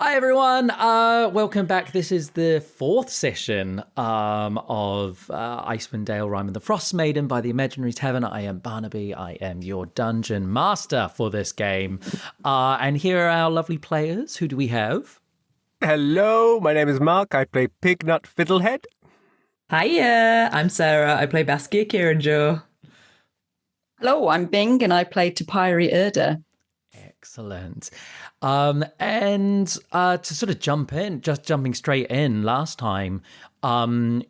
Hi everyone, welcome back. This is the fourth session of Icewind Dale, Rime and the Frostmaiden by the Imaginary Tavern. I am Barnaby, I am your dungeon master for this game. And here are our lovely players. Who do we have? Hello, my name is Mark. I play Pignut Fiddlehead. Hiya, I'm Sarah. I play Baskia Kiryndur. Hello, I'm Bing and I play Topiary Erda. Excellent. And to sort of jumping straight in last time,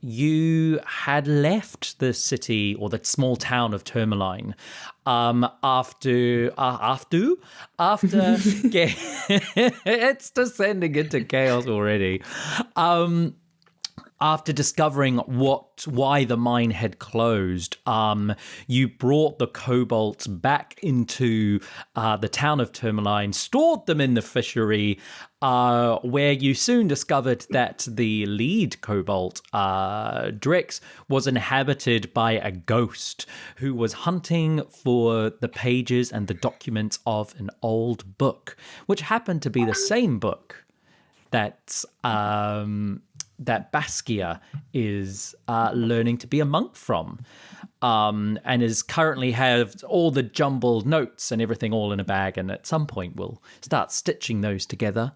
you had left the city or the small town of Tourmaline after it's descending into chaos already. After discovering why the mine had closed, you brought the kobolds back into the town of Tourmaline, stored them in the fishery, where you soon discovered that the lead kobold, Drix, was inhabited by a ghost who was hunting for the pages and the documents of an old book, which happened to be the same book that Baskia is learning to be a monk from, and is currently have all the jumbled notes and everything all in a bag, and at some point we'll start stitching those together.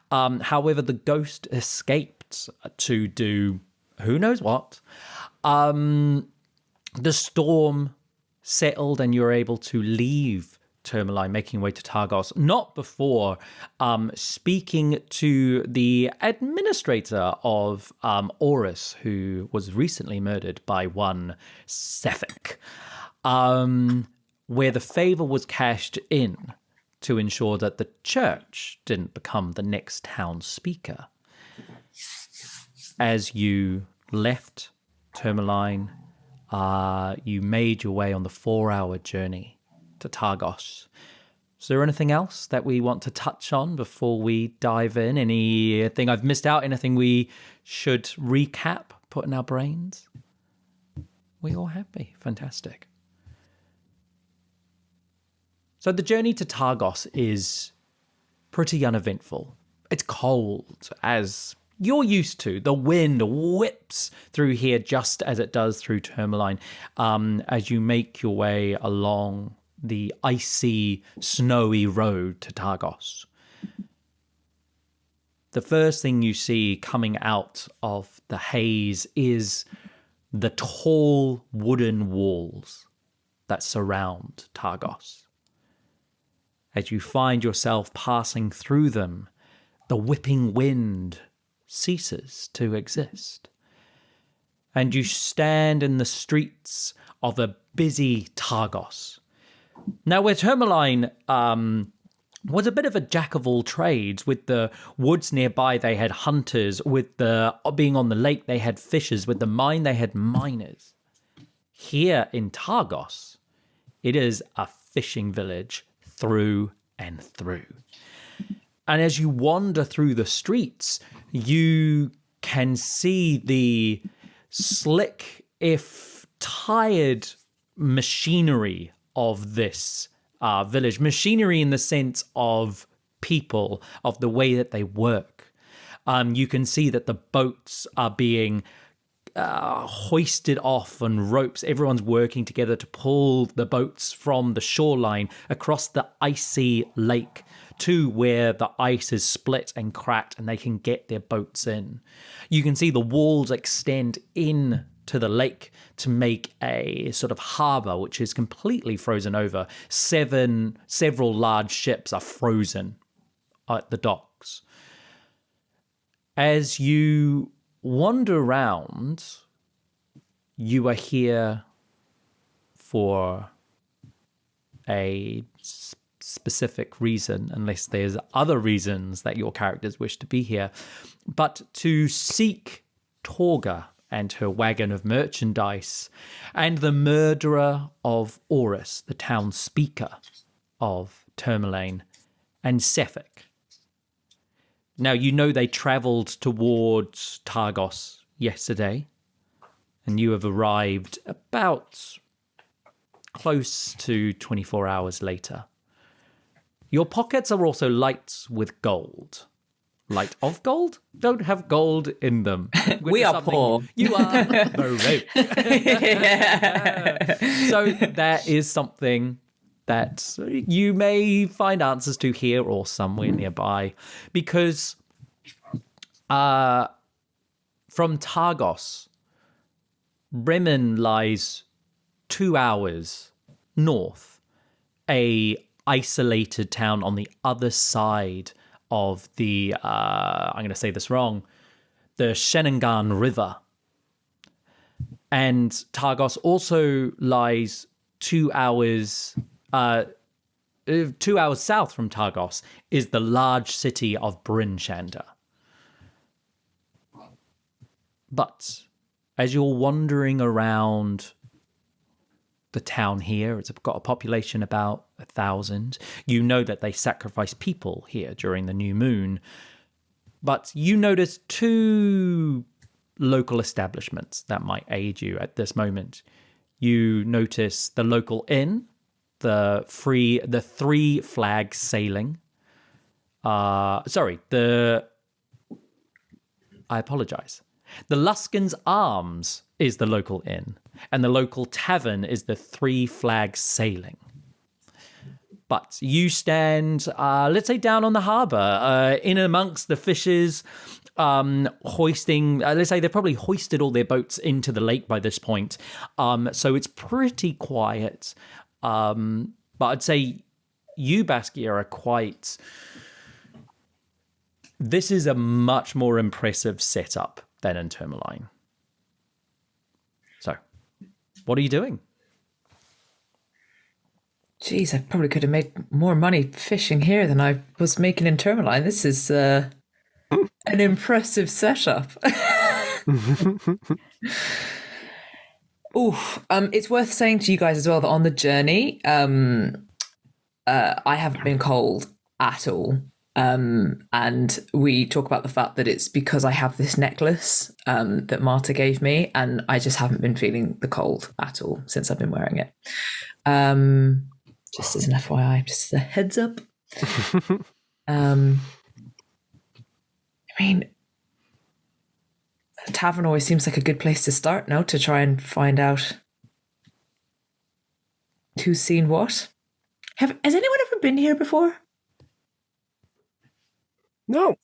However, the ghost escaped to do who knows what. The storm settled and you're able to leave Tourmaline, making way to Targos, not before speaking to the administrator of Orus, who was recently murdered by one Sefik, where the favor was cashed in to ensure that the church didn't become the next town speaker. As you left Tourmaline, you made your way on the 4-hour journey to Targos. Is there anything else that we want to touch on before we dive in? Anything I've missed out? Anything we should recap, put in our brains? We all happy. Fantastic. So the journey to Targos is pretty uneventful. It's cold, as you're used to. The wind whips through here just as it does through Tourmaline, as you make your way along the icy, snowy road to Targos. The first thing you see coming out of the haze is the tall wooden walls that surround Targos. As you find yourself passing through them, the whipping wind ceases to exist. And you stand in the streets of a busy Targos. Now, where Tourmaline was a bit of a jack of all trades, with the woods nearby they had hunters, with the being on the lake they had fishers, with the mine they had miners. Here in Targos, it is a fishing village through and through. And as you wander through the streets, you can see the slick, if tired, machinery of this village. Machinery in the sense of people, of the way that they work. You can see that the boats are being hoisted off on ropes. Everyone's working together to pull the boats from the shoreline across the icy lake to where the ice is split and cracked and they can get their boats in. You can see the walls extend in to the lake to make a sort of harbour which is completely frozen over. Several large ships are frozen at the docks. As you wander around, you are here for a specific reason, unless there's other reasons that your characters wish to be here, but to seek Torga and her wagon of merchandise, and the murderer of Orus, the town speaker of Tourmaline, and Sefik. Now, you know they travelled towards Targos yesterday, and you have arrived about close to 24 hours later. Your pockets are also light with gold, light of gold don't have gold in them. We are poor. You are. No, no. So that is something that you may find answers to here or somewhere nearby, because from Targos, Bremen lies 2 hours north, a isolated town on the other side of the, I'm going to say this wrong, the Shenangan River. And Targos also lies 2 hours 2 hours south from Targos is the large city of Bryn Shander. But as you're wandering around the town here, it's got a population about 1,000. You know that they sacrifice people here during the new moon. But you notice 2 local establishments that might aid you at this moment. You notice the local inn, the Three Flags Sailing. I apologize. The Luskin's Arms is the local inn, and the local tavern is the Three Flags Sailing. But you stand, let's say, down on the harbour, in amongst the fishes, hoisting, let's say they've probably hoisted all their boats into the lake by this point. So it's pretty quiet. But I'd say you, Baskia, are quite... This is a much more impressive setup than in Tourmaline. So, what are you doing? Jeez, I probably could have made more money fishing here than I was making in Tourmaline. This is an impressive setup. Oof. It's worth saying to you guys as well that on the journey, I haven't been cold at all. And we talk about the fact that it's because I have this necklace that Marta gave me, and I just haven't been feeling the cold at all since I've been wearing it. Just as an FYI, just as a heads up. I mean, a tavern always seems like a good place to start, no? To try and find out who's seen what. Has anyone ever been here before? No.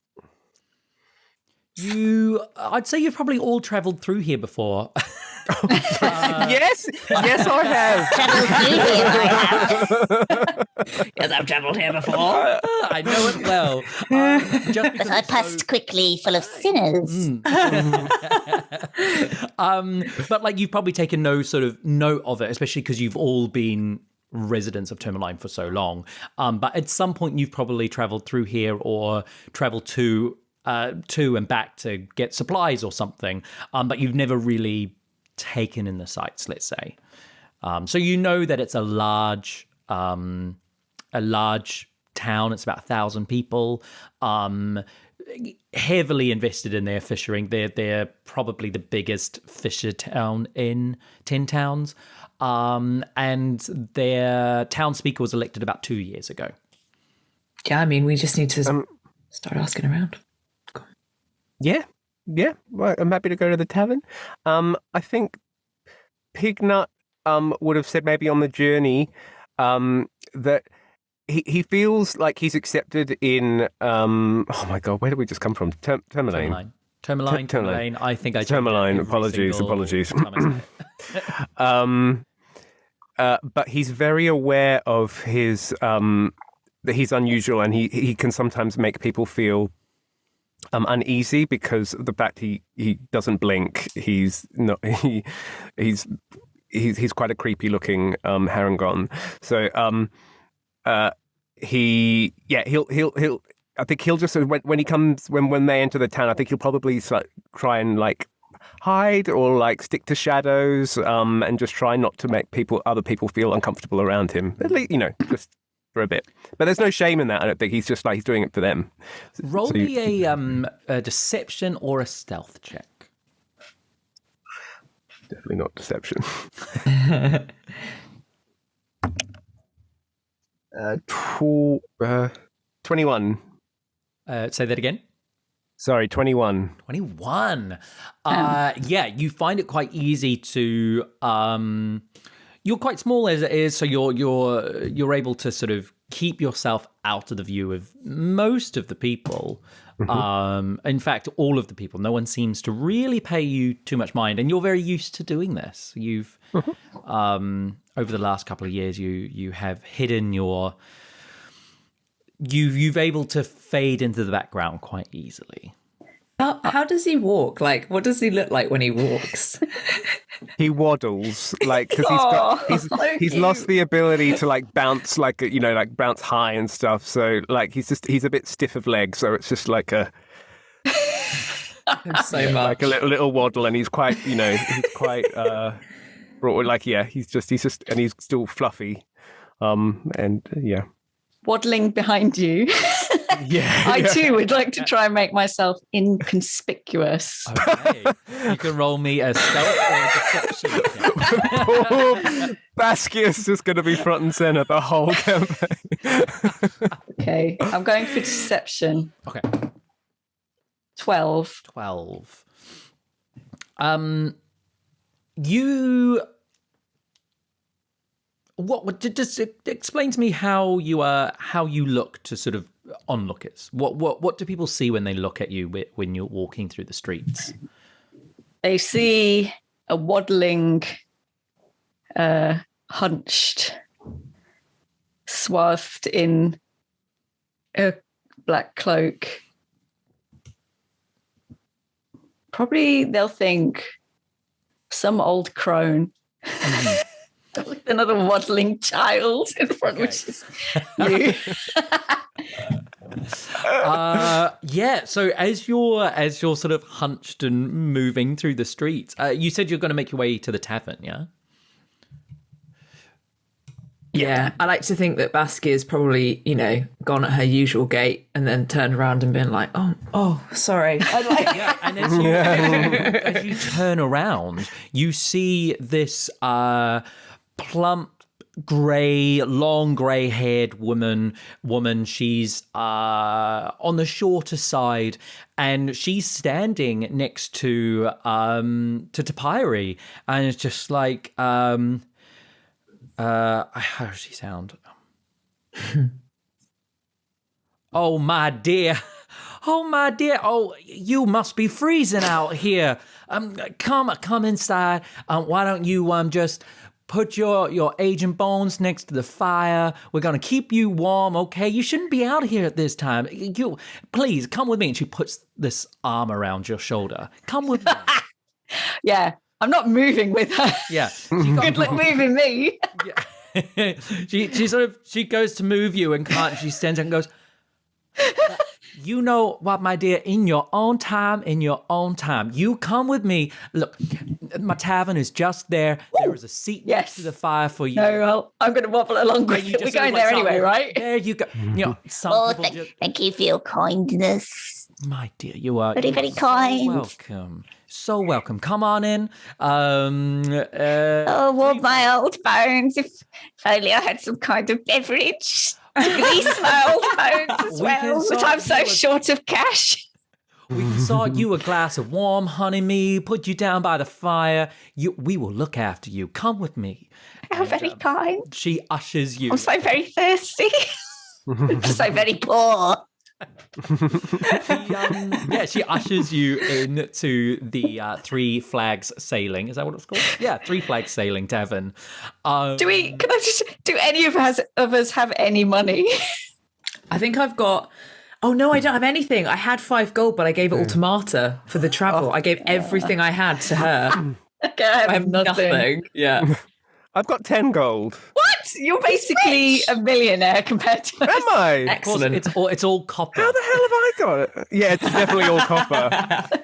I'd say you've probably all travelled through here before. Yes, I have. Yes, I've travelled here before. I know it well. Just But I passed quickly full of sinners. But like you've probably taken no sort of note of it, especially because you've all been residents of Tourmaline for so long. But at some point you've probably travelled through here or travelled to and back to get supplies or something. But you've never really taken in the sights, let's say. So you know that it's a large town. It's about 1,000 people. Heavily invested in their fishing. They're probably the biggest fisher town in 10 towns. And their town speaker was elected about 2 years ago. Yeah, I mean, we just need to start asking around. Yeah. Well, I'm happy to go to the tavern. I think Pignut would have said maybe on the journey that he feels like he's accepted in. Oh my god, where did we just come from? Tourmaline. Tourmaline. I think I Tourmaline. Apologies. But he's very aware of his that he's unusual, and he can sometimes make people feel uneasy because of the fact he doesn't blink. He's quite a creepy looking Harangon. So he'll I think he'll just when he comes when they enter the town, I think he'll probably try and like hide or like stick to shadows and just try not to make other people feel uncomfortable around him. At least, just for a bit. But there's no shame in that. I don't think he's just like he's doing it for them. Roll me a deception or a stealth check. Definitely not deception. 21. Say that again. Sorry, 21. 21. Yeah, you find it quite easy to. You're quite small as it is, so you're able to sort of keep yourself out of the view of most of the people. In fact, all of the people. No one seems to really pay you too much mind, and you're very used to doing this. You've over the last couple of years, you have hidden your. You've able to fade into the background quite easily. How does he walk? Like, what does he look like when he walks? He waddles like because he's lost the ability to like bounce like like bounce high and stuff. So like he's a bit stiff of legs. So it's just like a So much. like a little waddle, and he's quite he's quite like he's just and he's still fluffy, and yeah. Waddling behind you. I too would like to try and make myself inconspicuous. Okay. You can roll me a stealth or a deception. Baskia's just going to be front and center the whole campaign. Okay, I'm going for deception. Okay. 12. 12. You. What just explain to me how you look to sort of onlookers. What do people see when they look at you when you're walking through the streets? They see a waddling, hunched, swathed in a black cloak. Probably they'll think some old crone. With another waddling child in front, which is you. Yeah. So as you're sort of hunched and moving through the streets, you said you're going to make your way to the tavern, yeah? Yeah, I like to think that Baskia's probably, gone at her usual gait and then turned around and been like, oh, sorry. Yeah, and as you turn around, you see this plump, long grey-haired woman. She's on the shorter side, and she's standing next to Topiary, and it's just like, how does she sound? Oh my dear, oh you must be freezing out here. Come inside. Why don't you just put your aging bones next to the fire. We're going to keep you warm, okay? You shouldn't be out here at this time. You please come with me. And she puts this arm around your shoulder. Come with me. Yeah, I'm not moving with her. Yeah. Good luck moving me. Yeah. she goes to move you and can't. She stands up and goes, you know what, my dear, in your own time, you come with me. Look, my tavern is just there. There is a seat next to the fire for you. No, well, I'm going to wobble along with you. We're going there anyway, right? There you go. Thank you for your kindness. My dear, you are very, very kind. Welcome. So welcome. Come on in. Warm my old bones. If only I had some kind of beverage. Grease my old bones as well, but I'm so short of cash. We can sort you a glass of warm honey mead, put you down by the fire. We will look after you. Come with me. How very kind. She ushers you. I'm so very thirsty. I'm so very poor. She ushers you into the Three Flags Sailing. Is that what it's called? Yeah, Three Flags Sailing Tavern. Do any of us have any money? I think I've got. Oh no, I don't have anything. I had 5 gold, but I gave it all to Marta for the travel. I gave everything I had to her. Okay, I have nothing. Yeah. I've got 10 gold. What? You're basically a millionaire compared to us. Am I? Excellent. It's all copper. How the hell have I got it? Yeah, it's definitely all copper.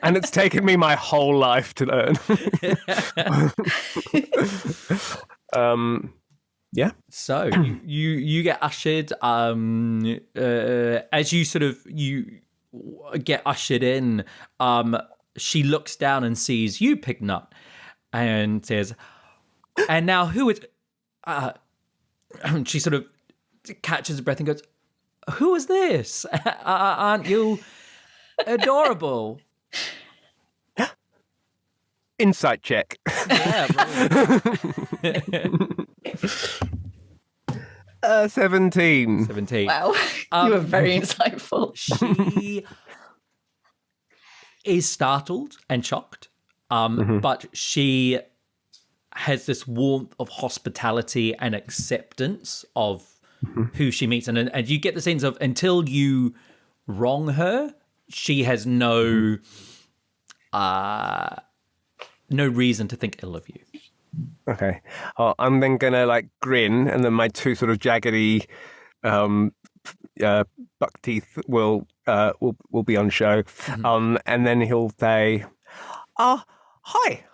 And it's taken me my whole life to learn. Yeah. So you get ushered. As you get ushered in, she looks down and sees you, Pignut, and says, "And now who is?" She sort of catches her breath and goes, "Who is this? Aren't you Adorable. Insight check. Yeah, brilliant. 17. 17. Wow. You were very insightful. She is startled and shocked, but she has this warmth of hospitality and acceptance of who she meets. And you get the sense of until you wrong her, she has no reason to think ill of you. Okay. I'm then going to grin, and then my two sort of jaggedy buck teeth will be on show. And then he'll say, hi,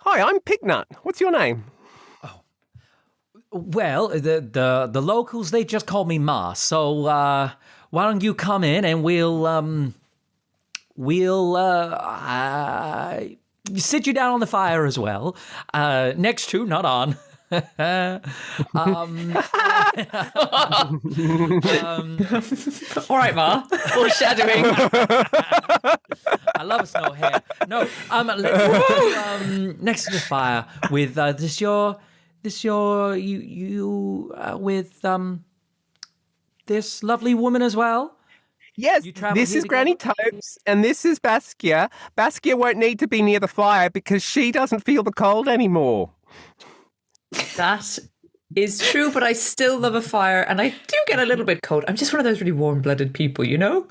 I'm Pignut. What's your name? Well, the locals, they just call me Ma. So why don't you come in and we'll sit you down on the fire as well. Next to, not on. All right, Ma. Foreshadowing. I love a snow hair. No, let's go, next to the fire with this lovely woman as well. Yes, this is Granny Topes, and this is Baskia. Baskia won't need to be near the fire because she doesn't feel the cold anymore. That is true, but I still love a fire, and I do get a little bit cold. I'm just one of those really warm-blooded people, you know?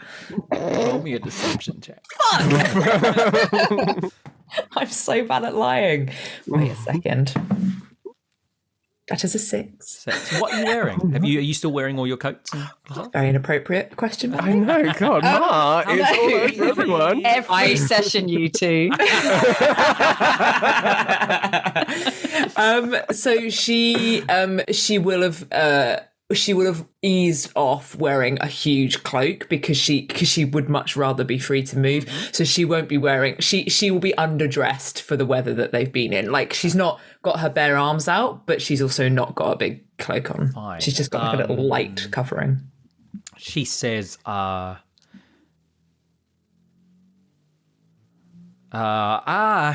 Roll me a deception check. Fuck! I'm so bad at lying. Wait a second. That is a 6. What are you wearing? Are you still wearing all your coats? Very inappropriate question. I know, God, Ma, it's all over everyone. Every session, you two. So she will have eased off wearing a huge cloak because she would much rather be free to move. So she won't be wearing. She will be underdressed for the weather that they've been in. Like, she's not got her bare arms out, but she's also not got a big cloak on. Fine. She's just got like a little light covering. She says, I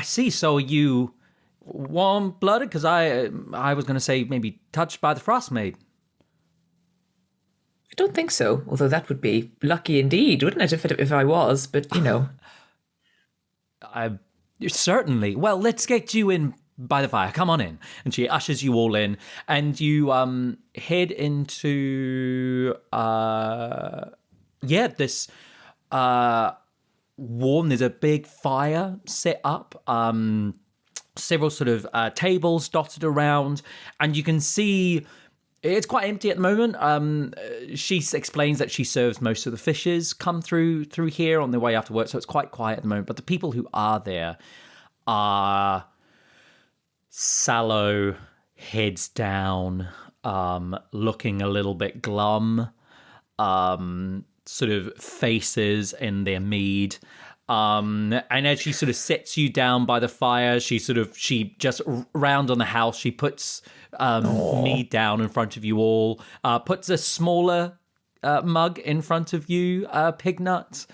see. So you warm-blooded? Because I was going to say maybe touched by the Frostmaiden. I don't think so. Although that would be lucky indeed, wouldn't it, if I was? But, you know. Certainly. Well, let's get you in by the fire. Come on in. And she ushers you all in. And you head into, this warm. There's a big fire set up. Several sort of tables dotted around. And you can see... It's quite empty at the moment. She explains that she serves most of the fishes come through here on their way after work, so it's quite quiet at the moment. But the people who are there are sallow, heads down, looking a little bit glum, sort of faces in their mead. And as she sort of sets you down by the fire, she just round on the house, she puts mead down in front of you all, puts a smaller mug in front of you, Pignut,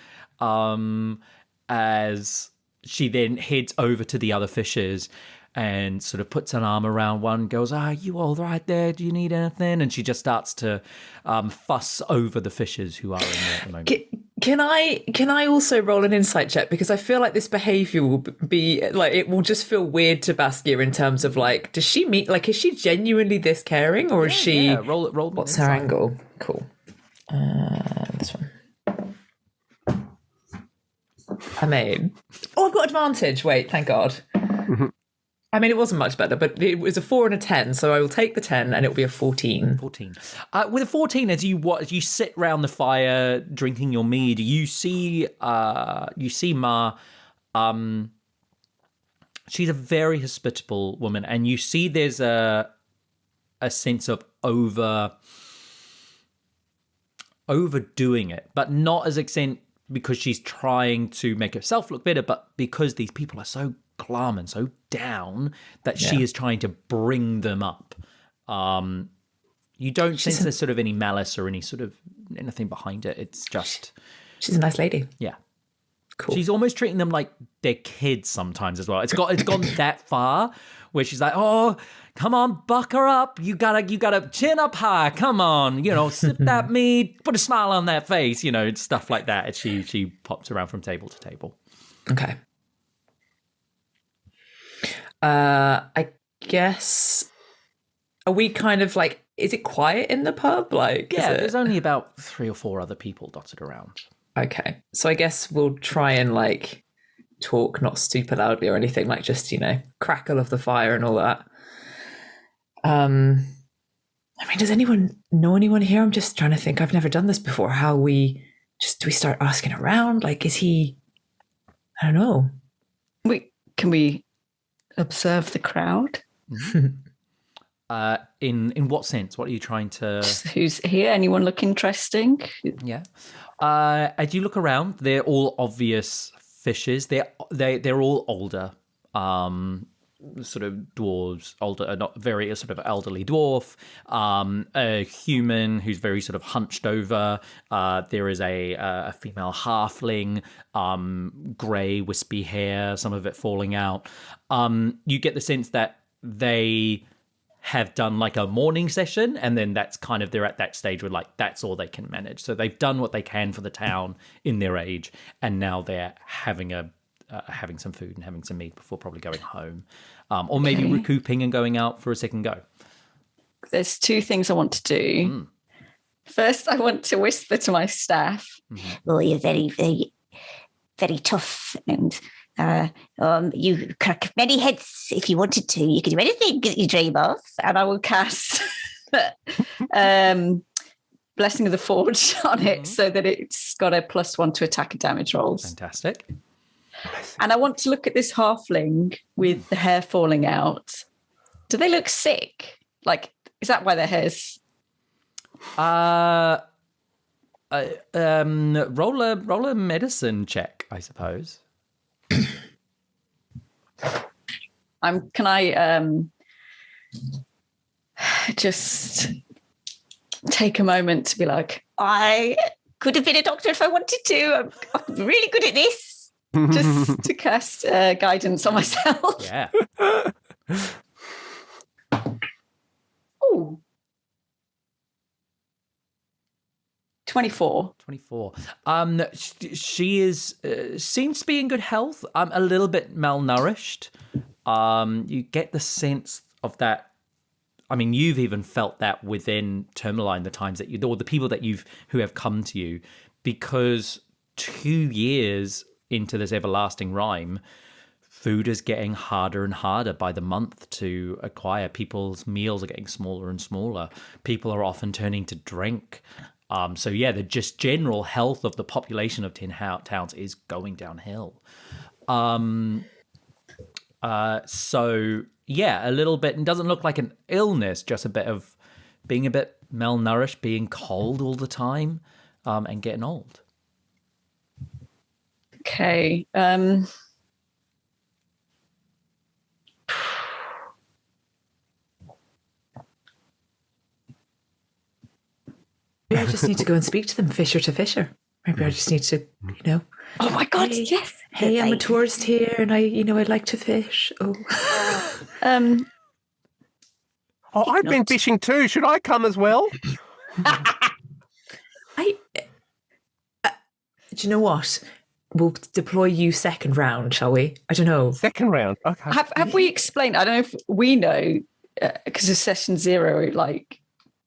as she then heads over to the other fishers and sort of puts an arm around one, goes, you all right there? Do you need anything? And she just starts to fuss over the fishers who are in there at the moment. Can I also roll an insight check? Because I feel like this behaviour will be like, it will just feel weird to Baskia in terms of like, does she meet, like, is she genuinely this caring, or is she? Yeah, roll. What's her angle? Cool. This one. I made. Oh, I've got advantage. Wait, thank God. I mean, it wasn't much better, but it was a 4 and a 10, so I will take the 10, and it will be a 14. 14. With a 14, as you sit round the fire drinking your mead, you see Ma. She's a very hospitable woman, and you see there's a sense of overdoing it, but not as extent because she's trying to make herself look better, but because these people are so glum and so down that she is trying to bring them up. You don't sense there's sort of any malice or any sort of anything behind it. It's just... She's a nice lady. Yeah. Cool. She's almost treating them like they're kids sometimes as well. It's gone that far where she's like, oh, come on, buck her up. You gotta chin up high. Come on, sip that mead, put a smile on that face, stuff like that. And she pops around from table to table. Okay. I guess, are we kind of like, is it quiet in the pub? Like, there's only about 3 or 4 other people dotted around. Okay. So I guess we'll try and like talk not super loudly or anything, like just, crackle of the fire and all that. Does anyone know anyone here? I'm just trying to think. I've never done this before. Do we start asking around? Like, is he, I don't know. Can we observe the crowd? In what sense? What are you trying to? Just who's here? Anyone look interesting? Yeah. As you look around, they're all obvious fishes. They're all older, sort of dwarves, older, not very sort of elderly dwarf. A human who's very sort of hunched over. There is a female halfling, grey, wispy hair, some of it falling out. You get the sense that they have done like a morning session, and then that's kind of, they're at that stage where like that's all they can manage. So they've done what they can for the town in their age, and now they're having some food and having some meat before probably going home, or maybe recouping and going out for a second go. There's 2 things I want to do. First, I want to whisper to my staff. Oh, you're very, very, very tough, and you crack many heads if you wanted to. You could do anything that you dream of. And I will cast Blessing of the Forge on it so that it's got a +1 to attack and damage rolls. Fantastic. And I want to look at this halfling with the hair falling out. Do they look sick? Like, is that why their hair's... Roll a medicine check, I suppose. Can I just take a moment to be like, I could have been a doctor if I wanted to. I'm really good at this. Just to cast guidance on myself. Yeah. Ooh. 24. She is seems to be in good health. A little bit malnourished. You get the sense of that. I mean, you've even felt that within Tourmaline, the times that or the people that who have come to you, because 2 years into this everlasting rime, food is getting harder and harder by the month to acquire. People's meals are getting smaller and smaller. People are often turning to drink. So yeah, the just general health of the population of Tin Towns is going downhill. So yeah, a little bit, and doesn't look like an illness, just a bit of being a bit malnourished, being cold all the time, and getting old. Okay. Maybe I just need to go and speak to them, fisher to fisher. Maybe I just need to, Oh my God, hey, yes. Hey, I'm a tourist here, and I'd like to fish. Oh. I've been fishing too. Should I come as well? Do you know what? We'll deploy you second round, shall we? I don't know. Second round. Okay. Have we explained? I don't know if we know because of session 0,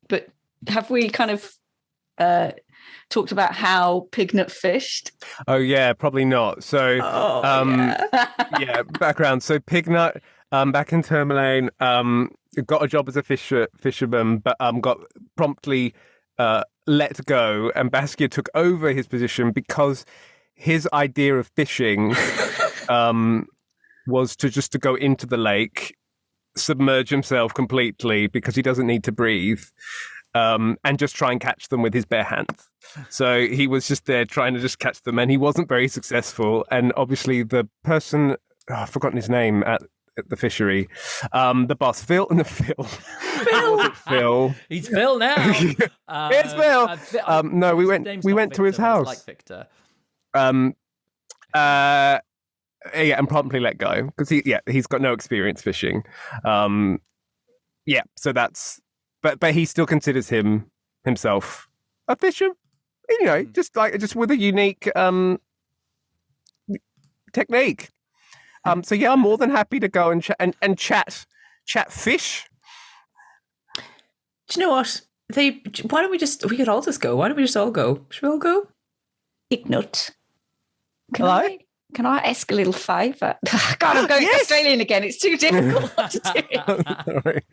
but have we kind of talked about how Pignut fished? Oh yeah, probably not. So, yeah, background. So Pignut, back in Tourmaline, got a job as a fisherman, but got promptly let go, and Baskia took over his position because his idea of fishing was to go into the lake, submerge himself completely because he doesn't need to breathe, and just try and catch them with his bare hands. So he was just there trying to just catch them, and he wasn't very successful. And obviously the person, I've forgotten his name at the fishery, the boss, Phil. Phil. He's Phil now. It's Phil. No, we went to his house. Like Victor. Yeah, and promptly let go because he's got no experience fishing. Yeah, so that's but he still considers himself a fisher. You know, just with a unique technique. So yeah, I'm more than happy to go and chat fish. Do you know what? Why don't we could all just go. Why don't we just all go? Should we all go? Pignut. Hello? Can I ask a little favour? God, I'm going Australian again. It's too difficult to do.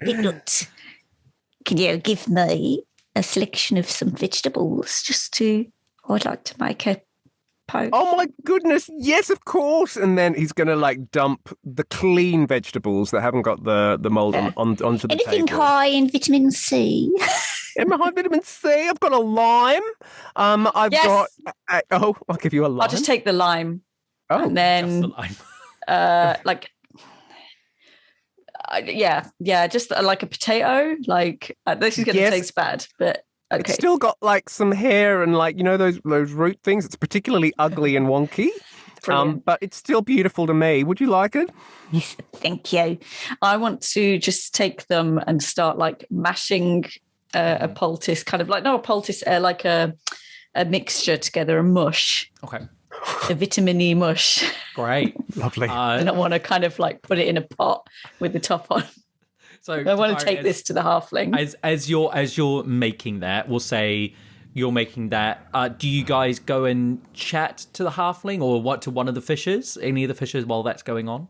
Pignut, can you give me a selection of some vegetables I'd like to make a poke. Oh my goodness, yes, of course. And then he's going to like dump the clean vegetables that haven't got the mold onto the Anything table. high in vitamin C? Am I high in vitamin C? I've got a lime. I've got... I'll give you a lime. I'll just take the lime. Oh, and then Just the lime. just like a potato. Like this is going to taste bad, but okay. It's still got like some hair and like, you know, those root things. It's particularly ugly and wonky, but it's still beautiful to me. Would you like it? Yes, thank you. I want to just take them and start like mashing a poultice, kind of like not a poultice, like a mixture together, a mush. Okay. A vitamin-y mush. Great. Lovely. And I want to kind of like put it in a pot with the top on. So I want to take this to the halfling. As you're making that, we'll say you're making that. Do you guys go and chat to the halfling or what to one of the fishers? Any of the fishers while that's going on?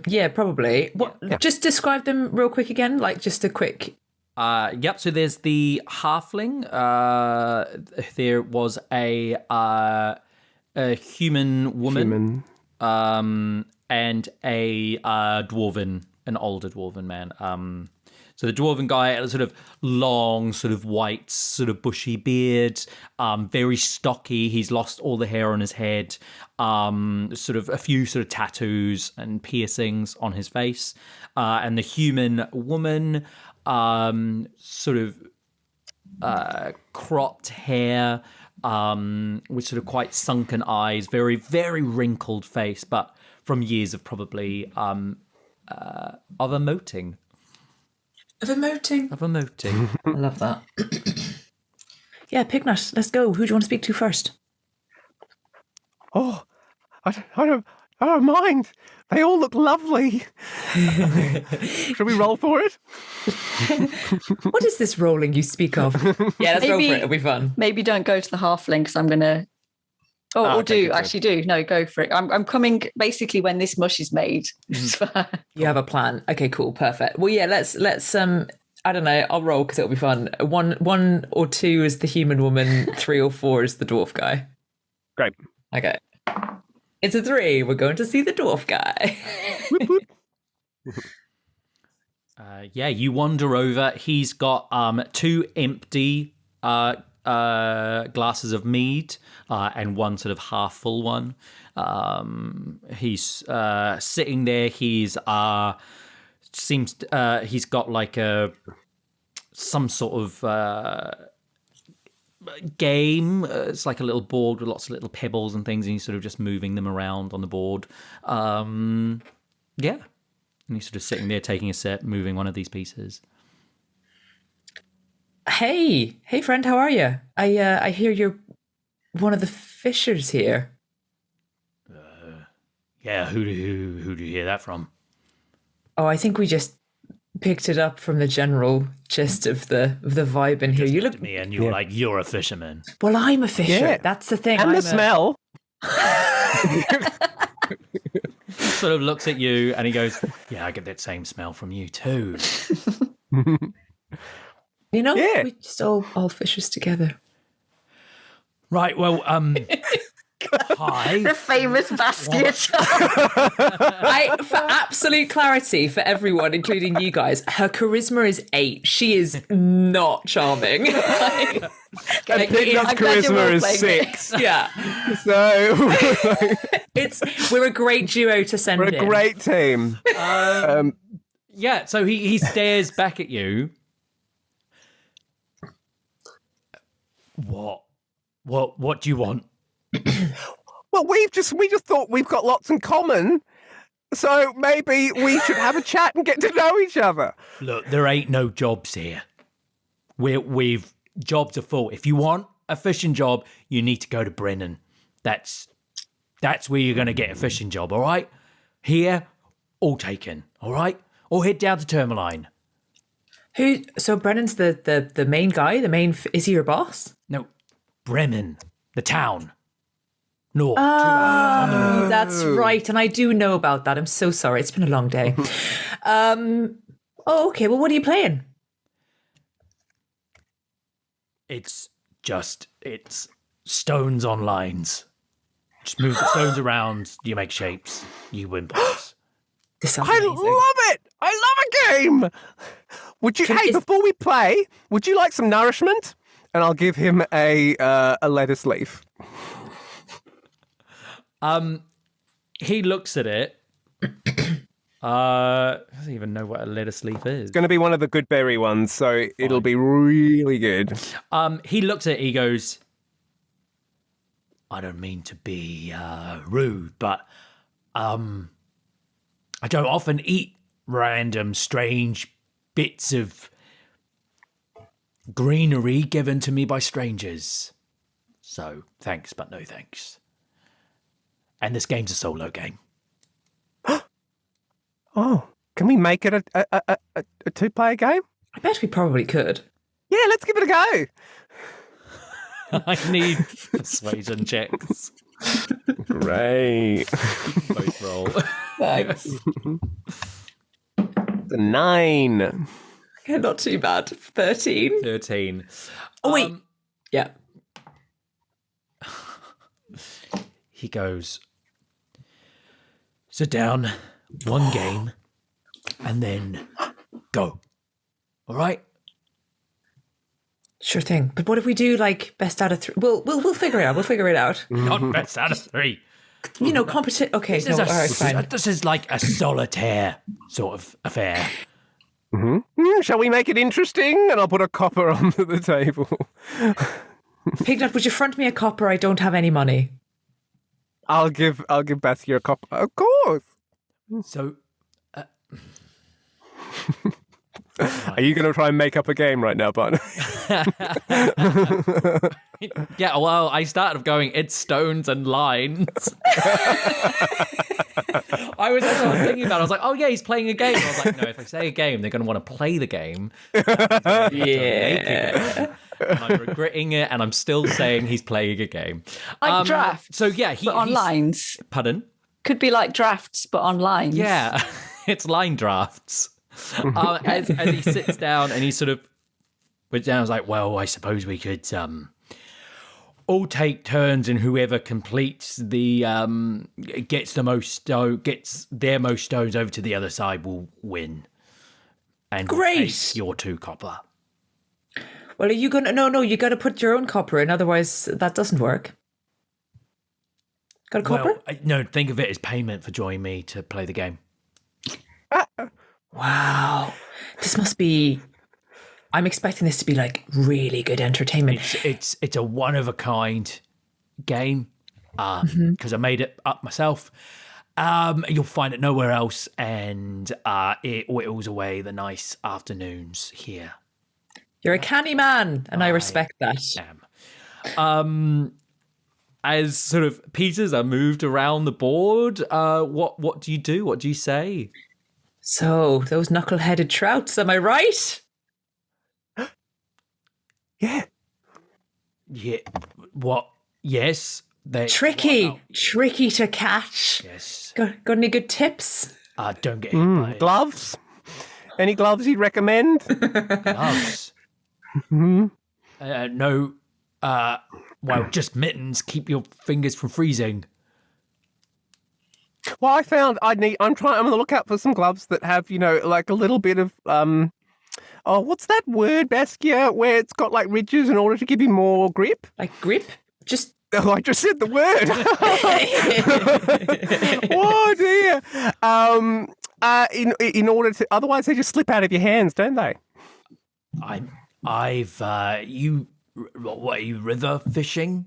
Yeah, probably. Just describe them real quick again, like just a quick. Yep. So there's the halfling. There was a human woman. And a dwarven, an older dwarven man. So the dwarven guy had a sort of long, sort of white, sort of bushy beard, very stocky. He's lost all the hair on his head, sort of a few sort of tattoos and piercings on his face. And the human woman, sort of cropped hair, with sort of quite sunken eyes, very, very wrinkled face, but from years of probably of emoting. Of emoting. I love that. Yeah, Pignut, let's go. Who do you want to speak to first? Oh, I don't mind. They all look lovely. Shall we roll for it? What is this rolling you speak of? Yeah, let's go for it. It'll be fun. Maybe don't go to the halfling because I'm going to... Or do. No, go for it. I'm coming basically when this mush is made. You have a plan. Okay, cool. Perfect. Well, yeah, let's I don't know, I'll roll because it'll be fun. 1 or 2 is the human woman, 3 or 4 is the dwarf guy. Great. Okay. It's a 3. We're going to see the dwarf guy. Whoop, whoop. You wander over. He's got 2 empty glasses of mead and 1 sort of half full one. He's sitting there. He's he's got like some sort of game. It's like a little board with lots of little pebbles and things, and he's sort of just moving them around on the board. And he's sort of sitting there taking a sip, moving one of these pieces. Hey friend, how are you? I hear you're one of the fishers here. Yeah, who do you hear that from? Oh, I think we just picked it up from the general gist of the vibe in here. You look at me and you're like, you're a fisherman. Well, I'm a fisher. Yeah. That's the thing. And the smell. Sort of looks at you and he goes, yeah, I get that same smell from you too. You know, we just all fishers together. Right, well, hi. The famous Baskia. For absolute clarity for everyone, including you guys, her charisma is 8. She is not charming. Pignut's charisma is 6. Yeah. So we're a great duo to send in. We're a great team. Yeah, so he stares back at you. What do you want? Well, we just thought we've got lots in common, so maybe we should have a chat and get to know each other. Look, there ain't no jobs here. We've jobs are full. If you want a fishing job, you need to go to Bremen. That's where you're going to get a fishing job, all right? Here, all taken, all right? Or head down to Tourmaline. So Brennan's the main guy? Is he your boss? No, Bremen, the town. North, 2 hours on the river. That's right. And I do know about that. I'm so sorry. It's been a long day. Okay. Well, what are you playing? It's stones on lines. Just move the stones around, you make shapes, you win points. This sounds I amazing. love it. I love a game. Before we play, would you like some nourishment? And I'll give him a lettuce leaf. He looks at it. Doesn't even know what a lettuce leaf is. It's going to be one of the good berry ones, so it'll be really good. He looks at it, he goes, I don't mean to be rude, but I don't often eat random strange bits of greenery given to me by strangers. So thanks, but no thanks. And this game's a solo game. Oh, can we make it a two-player game? I bet we probably could. Yeah, let's give it a go. I need persuasion checks. Great. Both roll. Thanks. The 9. Yeah, not too bad. 13. 13. Oh, wait. Yeah. He goes, sit down, one game, and then go. All right? Sure thing. But what if we do like best out of 3? We'll figure it out. We'll figure it out. Not best out of 3. You know, competition. Okay, This is fine. this is like a solitaire sort of affair. Shall we make it interesting? And I'll put a copper onto the table. Pignut, would you front me a copper? I don't have any money. I'll give Baskia a copper. Of course. So, Are you going to try and make up a game right now, bud? yeah, well, I started going, it's stones and lines. I was thinking about it. I was like, oh, yeah, he's playing a game. I was like, no, if I say a game, they're going to want to play the game. Yeah. And I'm regretting it, and I'm still saying he's playing a game. Like drafts. So, yeah, but on lines. Pardon? Could be like drafts, but on lines. Yeah, it's line drafts. As he sits down and he sort of puts down, I was like, well, I suppose we could all take turns, and whoever completes the gets their most stones over to the other side will win. And Great. take your 2 copper. Well, are you gonna? No. You got to put your own copper in. Otherwise, that doesn't work. Got a copper? Well, no, think of it as payment for joining me to play the game. Wow, this must be. I'm expecting this to be like really good entertainment. It's a one of a kind game because I made it up myself. You'll find it nowhere else, and it whittles away the nice afternoons here. You're a canny man, and I respect that. As sort of pieces are moved around the board, what do you do? What do you say? So those knuckle-headed trouts, am I right? Yeah. Yeah. What? Yes. Tricky to catch. Yes. Got any good tips? Don't get hit by it. Gloves? Any gloves you'd recommend? Gloves. No. Well, just mittens. Keep your fingers from freezing. Well, I found I'm on the lookout for some gloves that have, like a little bit of, what's that word, Baskia, where it's got like ridges in order to give you more grip? Like grip? Just. Oh, I just said the word. Oh dear. In order to, otherwise they just slip out of your hands, don't they? What are you, river fishing?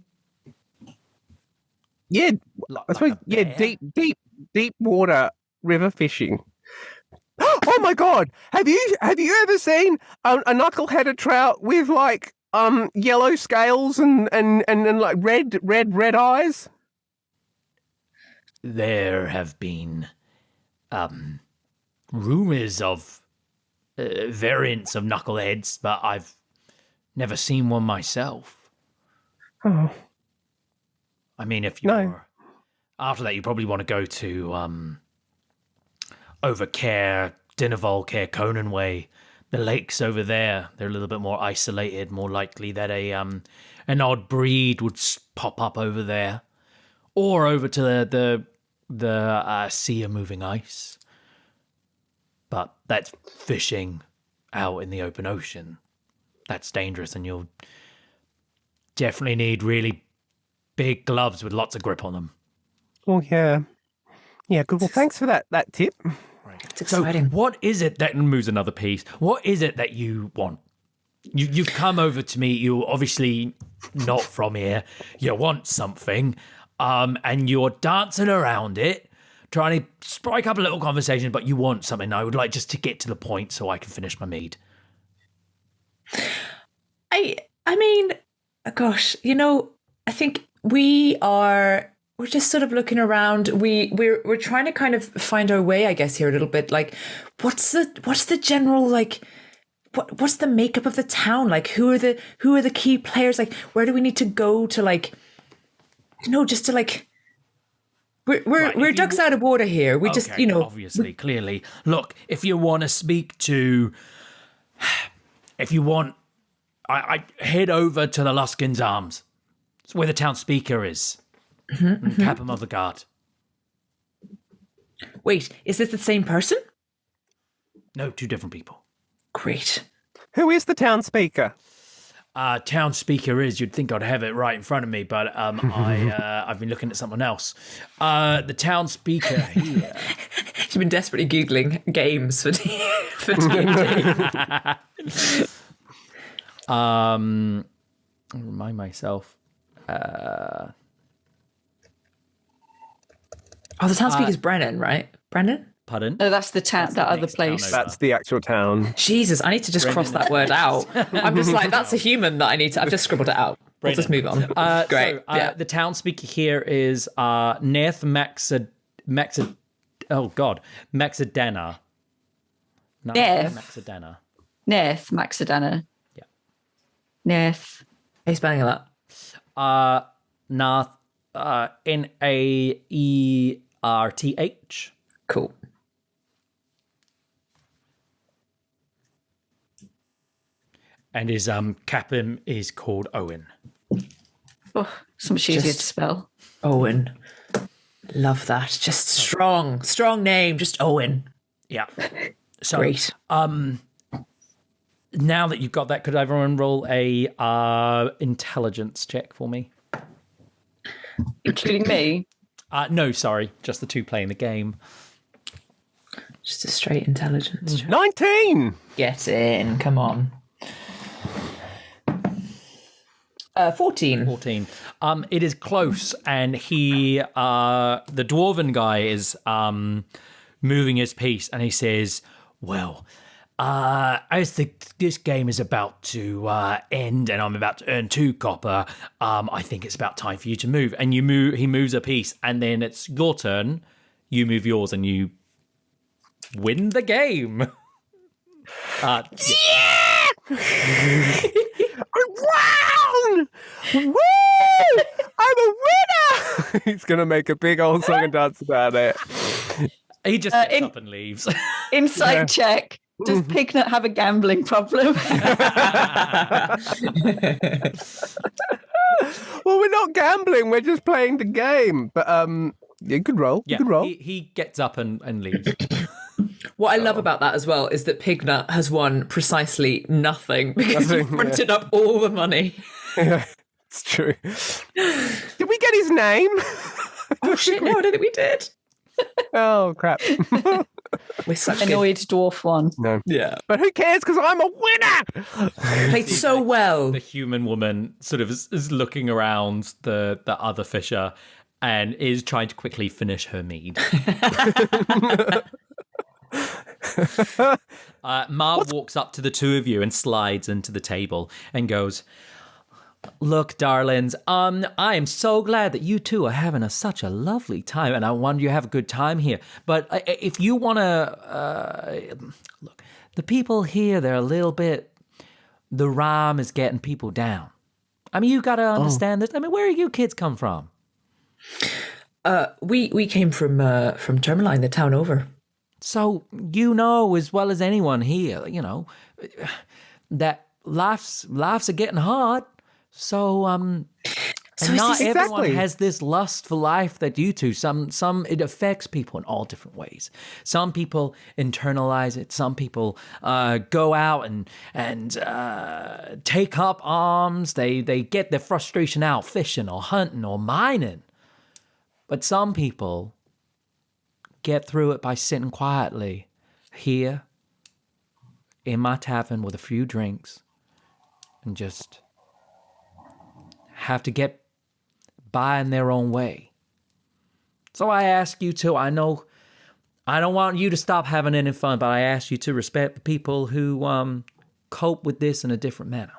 Yeah, Like I suppose. a Yeah, bear? deep water river fishing. Oh my God! Have you ever seen a knuckle-headed trout with like yellow scales and like red eyes? There have been rumors of variants of knuckleheads, but I've never seen one myself. Oh I mean, if you're No. after that, you probably want to go to Overcare, Dinnerval, Care, Conan Way. The lakes over there, they're a little bit more isolated, more likely that an odd breed would pop up over there. Or over to the Sea of Moving Ice. But that's fishing out in the open ocean. That's dangerous, and you'll definitely need really big gloves with lots of grip on them. Oh yeah, yeah. Good. Well, thanks for that tip. It's exciting. What is it that moves another piece? What is it that you want? You've come over to me. You're obviously not from here. You want something, and you're dancing around it, trying to strike up a little conversation. But you want something. I would like just to get to the point so I can finish my mead. I mean, gosh, I think we're just sort of looking around. We're trying to kind of find our way, I guess, here a little bit. Like, what's the general, like, what's the makeup of the town? Like, who are the key players? Like, where do we need to go to, like, just to, like, we're ducks out of water here. We just, obviously, clearly. Look, if you want to speak to, if you want, I head over to the Luskin's Arms. It's where the town speaker is. Captain of the guard. Wait, is this the same person? No, two different people. Great. Who is the town speaker? Town speaker is. You'd think I'd have it right in front of me, but I've been looking at something else. The town speaker here. She's been desperately googling games for D&D. I'll remind myself. The town speaker's Brennan, right? Brennan? Pardon? No, that's the town, that other next town place. over. That's the actual town. Jesus, I need to just cross that word out. I'm just like, that's a human that I need to. I've just scribbled it out. We'll just move on. Great. So, the town speaker here is Neth Maxadana. Neth. Maxadana. Neth Maxadana. Yeah. Neth. How are you spelling that? Nath, Naerth. Cool. And his captain is called Owen. Oh, so much easier to spell. Owen. Love that. Just strong name. Just Owen. Yeah. So, Great. Now that you've got that, could everyone roll a intelligence check for me? Including me. No, sorry, just the two playing the game. Just a straight intelligence check. 19. Get in. Come on. 14. 14. It is close, and he, the dwarven guy, is moving his piece, and he says, "Well, as this game is about to end, and I'm about to earn 2 copper, I think it's about time for you to move." And you move. He moves a piece, and then it's your turn. You move yours, and you win the game. Yeah! Wow! Woo! I'm a winner! He's going to make a big old song and dance about it. He just gets up and leaves. Insight check. Does Pignut have a gambling problem? Well, we're not gambling. We're just playing the game. But yeah, good roll. Yeah, good roll. he gets up and leaves. What I love about that as well is that Pignut has won precisely nothing because he fronted up all the money. Yeah, it's true. Did we get his name? Oh shit, no, I don't think we did. Oh, crap. We're such Annoyed dwarf one. No. Yeah. But who cares? Because I'm a winner! Played so well. The human woman sort of is looking around the other fisher, and is trying to quickly finish her mead. Ma walks up to the two of you and slides into the table and goes, "Look, darlings, I am so glad that you two are having such a lovely time, and I want you to have a good time here. But if you want to, look, the people here, they're a little bit, the Rime is getting people down. I mean, you got to understand this. I mean, where do you kids come from?" We came from Tourmaline, the town over. So you know as well as anyone here, that life's are getting hard. So and not everyone has this lust for life that you two. Some it affects people in all different ways. Some people internalize it. Some people go out and take up arms. They get their frustration out fishing or hunting or mining. But some people get through it by sitting quietly here in my tavern with a few drinks and just have to get by in their own way. So I ask you to, I know I don't want you to stop having any fun, but I ask you to respect the people who cope with this in a different manner.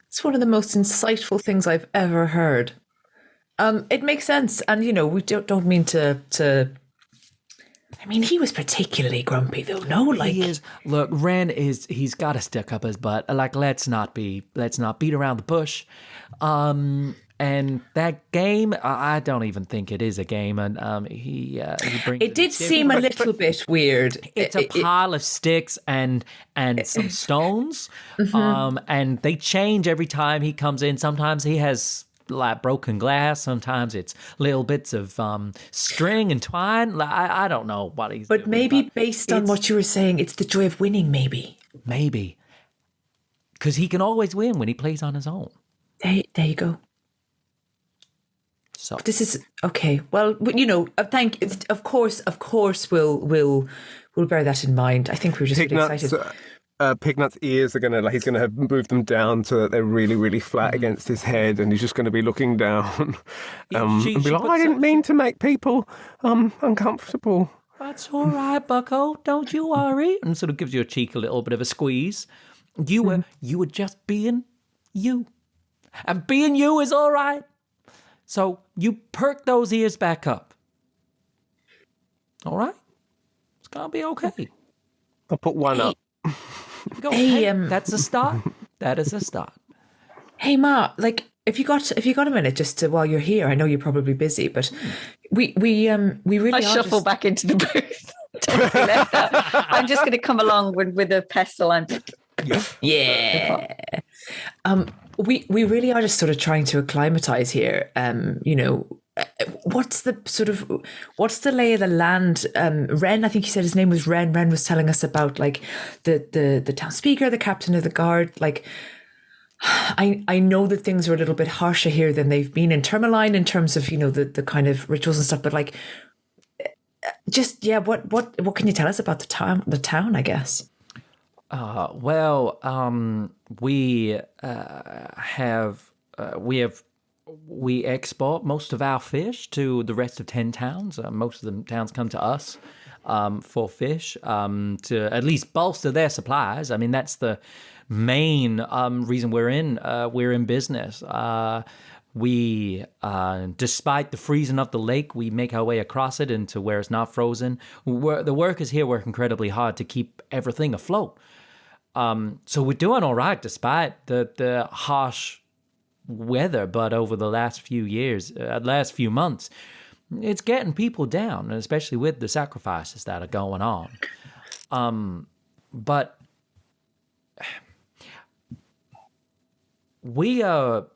It's one of the most insightful things I've ever heard. It makes sense, and we don't mean to. I mean, he was particularly grumpy, though. No, like he is. Look, Ren he's got to stick up his butt. Like, let's not beat around the bush. And that game, I don't even think it is a game. And he brings. It did seem a little bit weird. It's a pile of sticks and some stones. Mm-hmm. And they change every time he comes in. Sometimes he has like broken glass. Sometimes it's little bits of string and twine. Like, I don't know what he's doing. But maybe based on what you were saying, it's the joy of winning, maybe. Maybe. Because he can always win when he plays on his own. There you go. So this is okay. Well, of course, we'll bear that in mind. I think we're just really excited. Pignut's ears are he's gonna have moved them down so that they're really, really flat against his head, and he's just gonna be looking down and be like, "I didn't mean to make people uncomfortable." That's all right, Bucko. Don't you worry. And sort of gives your cheek a little bit of a squeeze. You were just being you, and being you is all right. So you perk those ears back up. All right, it's gonna be okay. I'll put one up. Go. Hey, that's a start. That is a start. Hey, Ma, like if you got a minute just to, while you're here, I know you're probably busy, but we really. I shuffle back into the booth. I'm just going to come along with a pestle and. Yeah. We really are just sort of trying to acclimatize here. What's the lay of the land? Ren, I think he said his name was Ren. Ren was telling us about like the town speaker, the captain of the guard. Like, I know that things are a little bit harsher here than they've been in Tourmaline in terms of the kind of rituals and stuff. But like, what can you tell us about the town? The town, I guess. We export most of our fish to the rest of 10 towns. Most of the towns come to us for fish to at least bolster their supplies. I mean, that's the main reason we're in business. We, despite the freezing of the lake, we make our way across it into where it's not frozen. The workers here work incredibly hard to keep everything afloat. So we're doing all right despite the harsh weather, but over the last few months, it's getting people down, and especially with the sacrifices that are going on. But we are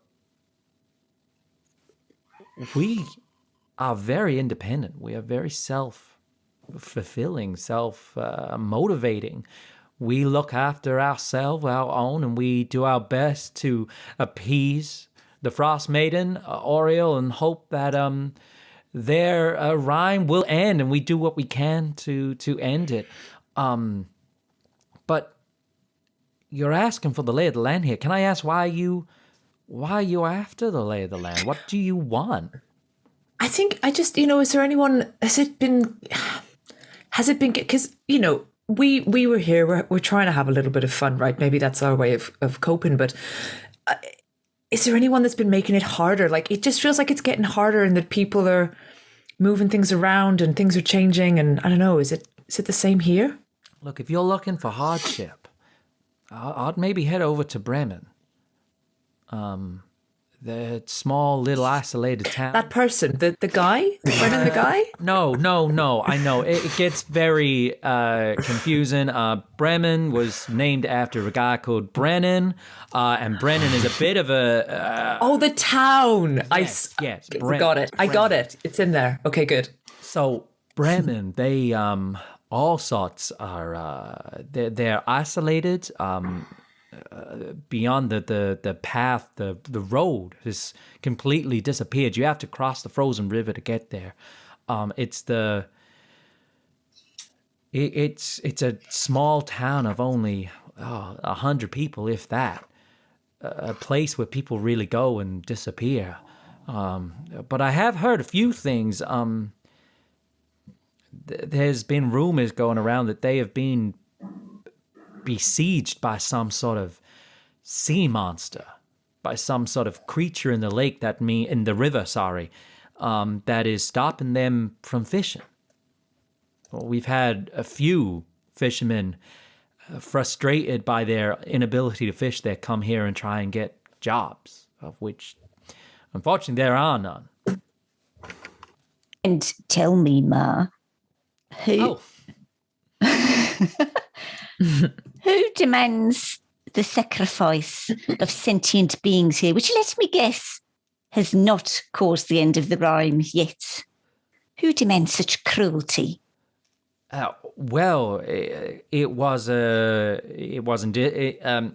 very independent. We are very self-fulfilling, self-motivating. We look after ourselves, our own, and we do our best to appease the Frostmaiden, Oriel, and hope that their rime will end, and we do what we can to end it. But you're asking for the lay of the land here. Can I ask why you why are you after the lay of the land? What do you want? I think I just, is there anyone, has it been, because, we were here, we're trying to have a little bit of fun, right? Maybe that's our way of coping, but is there anyone that's been making it harder? Like, it just feels like it's getting harder and that people are moving things around and things are changing. And I don't know, is it the same here? Look, if you're looking for hardship, I'd maybe head over to Bremen. The small, little, isolated town. That person, the guy? Brennan the guy? No. I know. It gets very confusing. Bremen was named after a guy called Brennan, and Brennan is a bit of a... the town. Yes, Bremen. Got it. I got it. It's in there. Okay, good. So, Bremen, they... all sorts are... they're isolated... beyond the path, the road has completely disappeared. You have to cross the frozen river to get there. It's a small town of only 100 people, if that. A place where people really go and disappear. But I have heard a few things. There's been rumors going around that they have been besieged by some sort of sea monster, by some sort of creature in the lake in the river, that is stopping them from fishing. Well, we've had a few fishermen frustrated by their inability to fish there come here and try and get jobs, of which, unfortunately, there are none. And tell me, Ma, who... Who demands the sacrifice of sentient beings here, which, let me guess, has not caused the end of the rhyme yet? Who demands such cruelty? Well, it was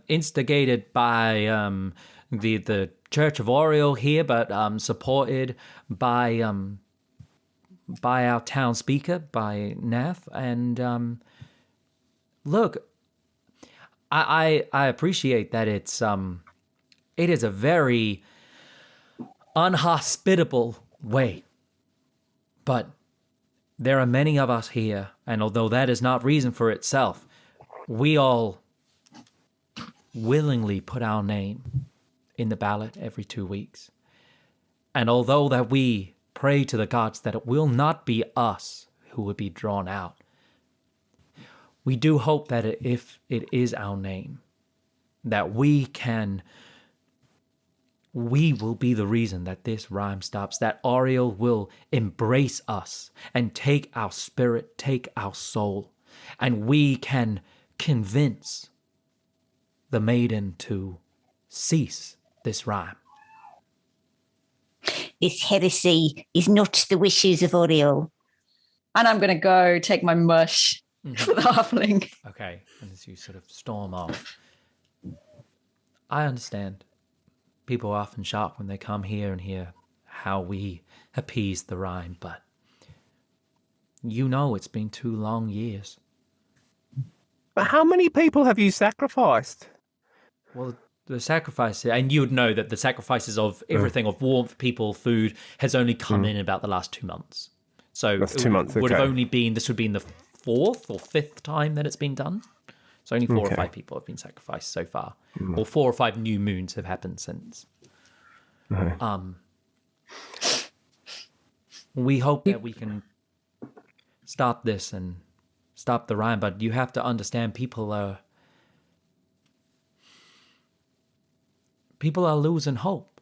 instigated by the Church of Oriel here, but supported by our town speaker, by Nath, and look, I appreciate that it is a very unhospitable way, but there are many of us here, and although that is not reason for itself, we all willingly put our name in the ballot every 2 weeks. And although that we pray to the gods that it will not be us who will be drawn out, we do hope that if it is our name, that we will be the reason that this rhyme stops, that Oriel will embrace us and take our spirit, take our soul, and we can convince the maiden to cease this rhyme. This heresy is not the wishes of Oriel. And I'm going to go take my mush for the halfling. Okay, and as you sort of storm off, I understand. People are often shocked when they come here and hear how we appease the rhyme, but it's been 2 long years. But how many people have you sacrificed? Well, the sacrifice, and you would know that the sacrifices of everything, of warmth, people, food, has only come in about the last 2 months. So that's 2 months, would have only been, this would be in the 4th or 5th time that it's been done. So only 4 or 5 people have been sacrificed so far. Or 4 or 5 new moons have happened since. We hope that we can stop this and stop the rhyme, but you have to understand people are losing hope.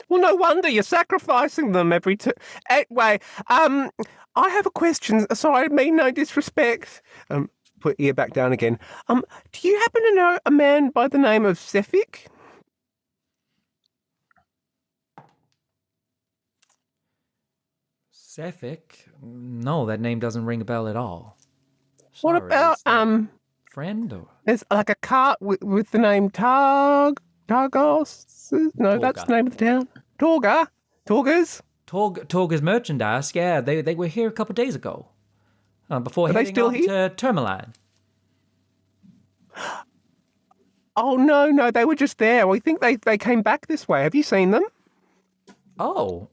Well, no wonder you're sacrificing them every two. Anyway, I have a question. Sorry, I mean no disrespect. Put ear back down again. Do you happen to know a man by the name of Cephik? Cephik? No, that name doesn't ring a bell at all. Sorry, What about friend or there's like a cart with the name Targos? No, that's the name of the town. Torgers? Torgers merchandise? Yeah, they were here a couple of days ago. Before Are they heading still off here? to Tourmaline. Oh, no, they were just there. We think they came back this way. Have you seen them? Oh,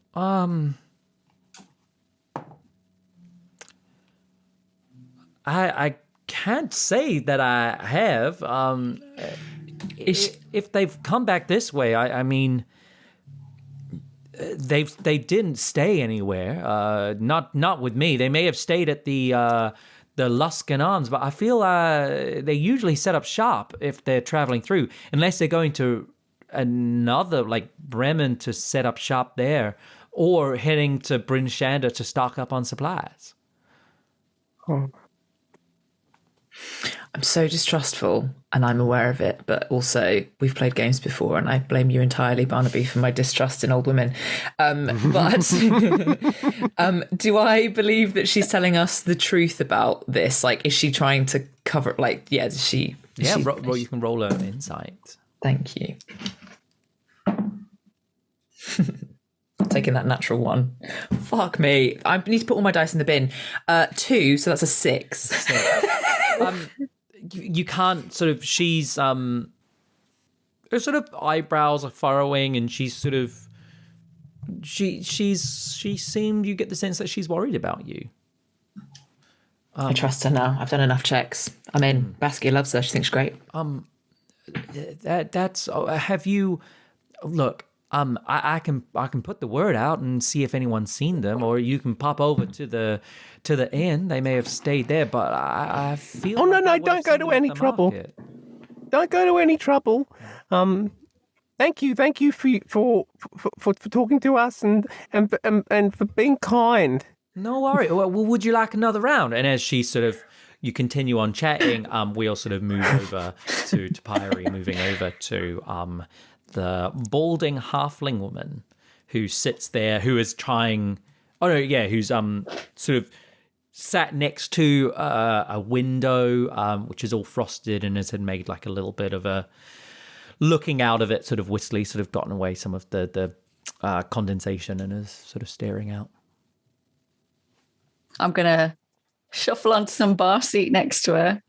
I can't say that I have. If they've come back this way, I mean, they didn't stay anywhere. Not with me. They may have stayed at the Luskan Arms, but I feel they usually set up shop if they're traveling through, unless they're going to another, like Bremen, to set up shop there, or heading to Bryn Shander to stock up on supplies. Oh. I'm so distrustful, and I'm aware of it, but also we've played games before, and I blame you entirely, Barnaby, for my distrust in old women. But do I believe that she's telling us the truth about this? Like, is she trying to cover, like, yeah, is she... Yeah, you can roll an insight. Thank you. Taking that natural one. Fuck me. I need to put all my dice in the bin. 2, so that's a 6. You can't sort of, she's her sort of eyebrows are furrowing, and she's sort of she seemed, you get the sense that she's worried about you. I trust her now. I've done enough checks. I mean, Baskia loves her. She thinks she's great. That's have you look, I can put the word out and see if anyone's seen them, or you can pop over to the inn. They may have stayed there, but I feel. Oh, like no! I would have Don't go seen to them at any the trouble. market. Don't go to any trouble. Thank you for talking to us and for being kind. No worry. Well, would you like another round? And as she sort of, you continue on chatting, we'll sort of move over to Topiary, moving over to the balding halfling woman who sits there, who is trying. Oh no, yeah, who's sort of sat next to a window, which is all frosted and has had made like a little bit of a looking out of it, sort of wistly, sort of gotten away some of the condensation, and is sort of staring out. I'm going to shuffle onto some bar seat next to her.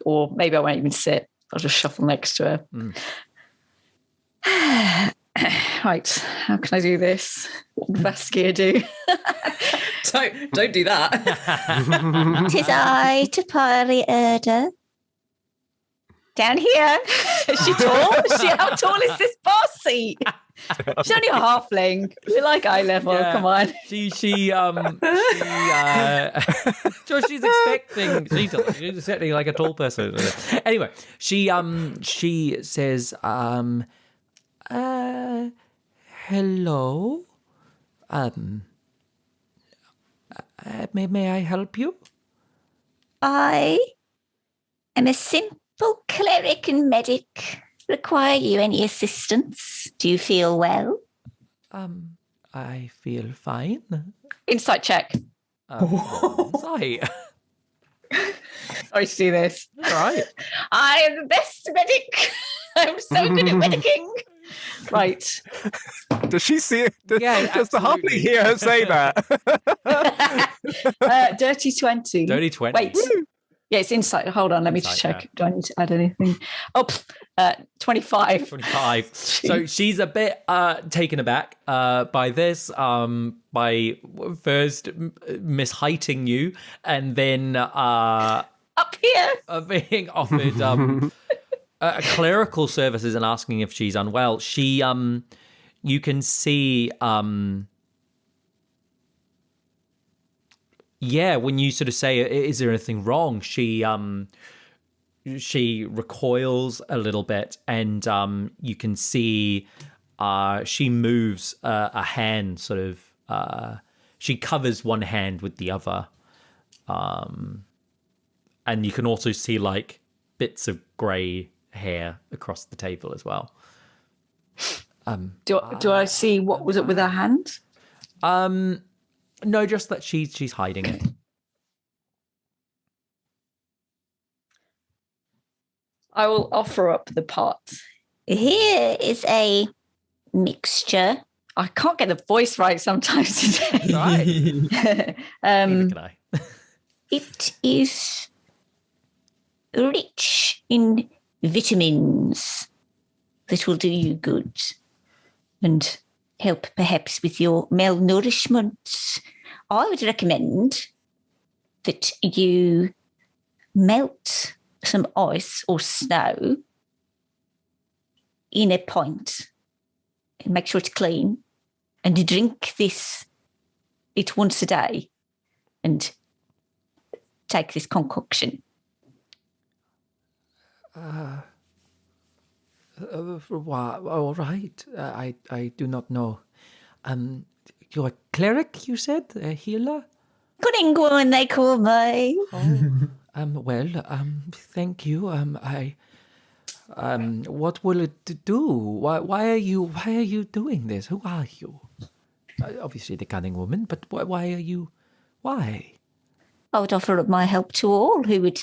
Or maybe I won't even sit. I'll just shuffle next to her. Right, how can I do this? What would Baskia do? Don't do that. 'Tis I, Topiary Erda. Down here. Is she tall? How tall is this bar seat? She's only a halfling. We're like eye level. Yeah. Come on. She's expecting like a tall person. Anyway, she says, hello. May I help you? I am a simple cleric and medic. Require you any assistance? Do you feel well? I feel fine. Insight check. Insight. Sorry to do this. All right. I am the best medic. I'm so good at medicing. Right. Does she see it? Does the halfling absolutely. hear her say that? Dirty 20. Dirty 20. Wait. Yeah, it's insight. Hold on, let me just Insight, check. Do I need to add anything? 25. 25. So she's a bit taken aback by this, by first misheighting you, and then Up here. being offered clerical services and asking if she's unwell. She, you can see, when you sort of say, "Is there anything wrong?" She recoils a little bit, and you can see she moves a hand, sort of. She covers one hand with the other, and you can also see like bits of grey hair across the table as well. Do I see what was it with her hand? No, just that she's hiding it. I will offer up the pot. Here is a mixture. I can't get the voice right sometimes today. Right. Um, Can I? It is rich in vitamins that will do you good and help perhaps with your malnourishment, I would recommend that you melt some ice or snow in a pint and make sure it's clean, and you drink it once a day and take this concoction. All right. I do not know. You're a cleric, you said? A healer? Kuningwan, they call me. Thank you. What will it do? Why are you doing this? Who are you? Obviously the cunning woman, but why are you? Why? I would offer up my help to all who would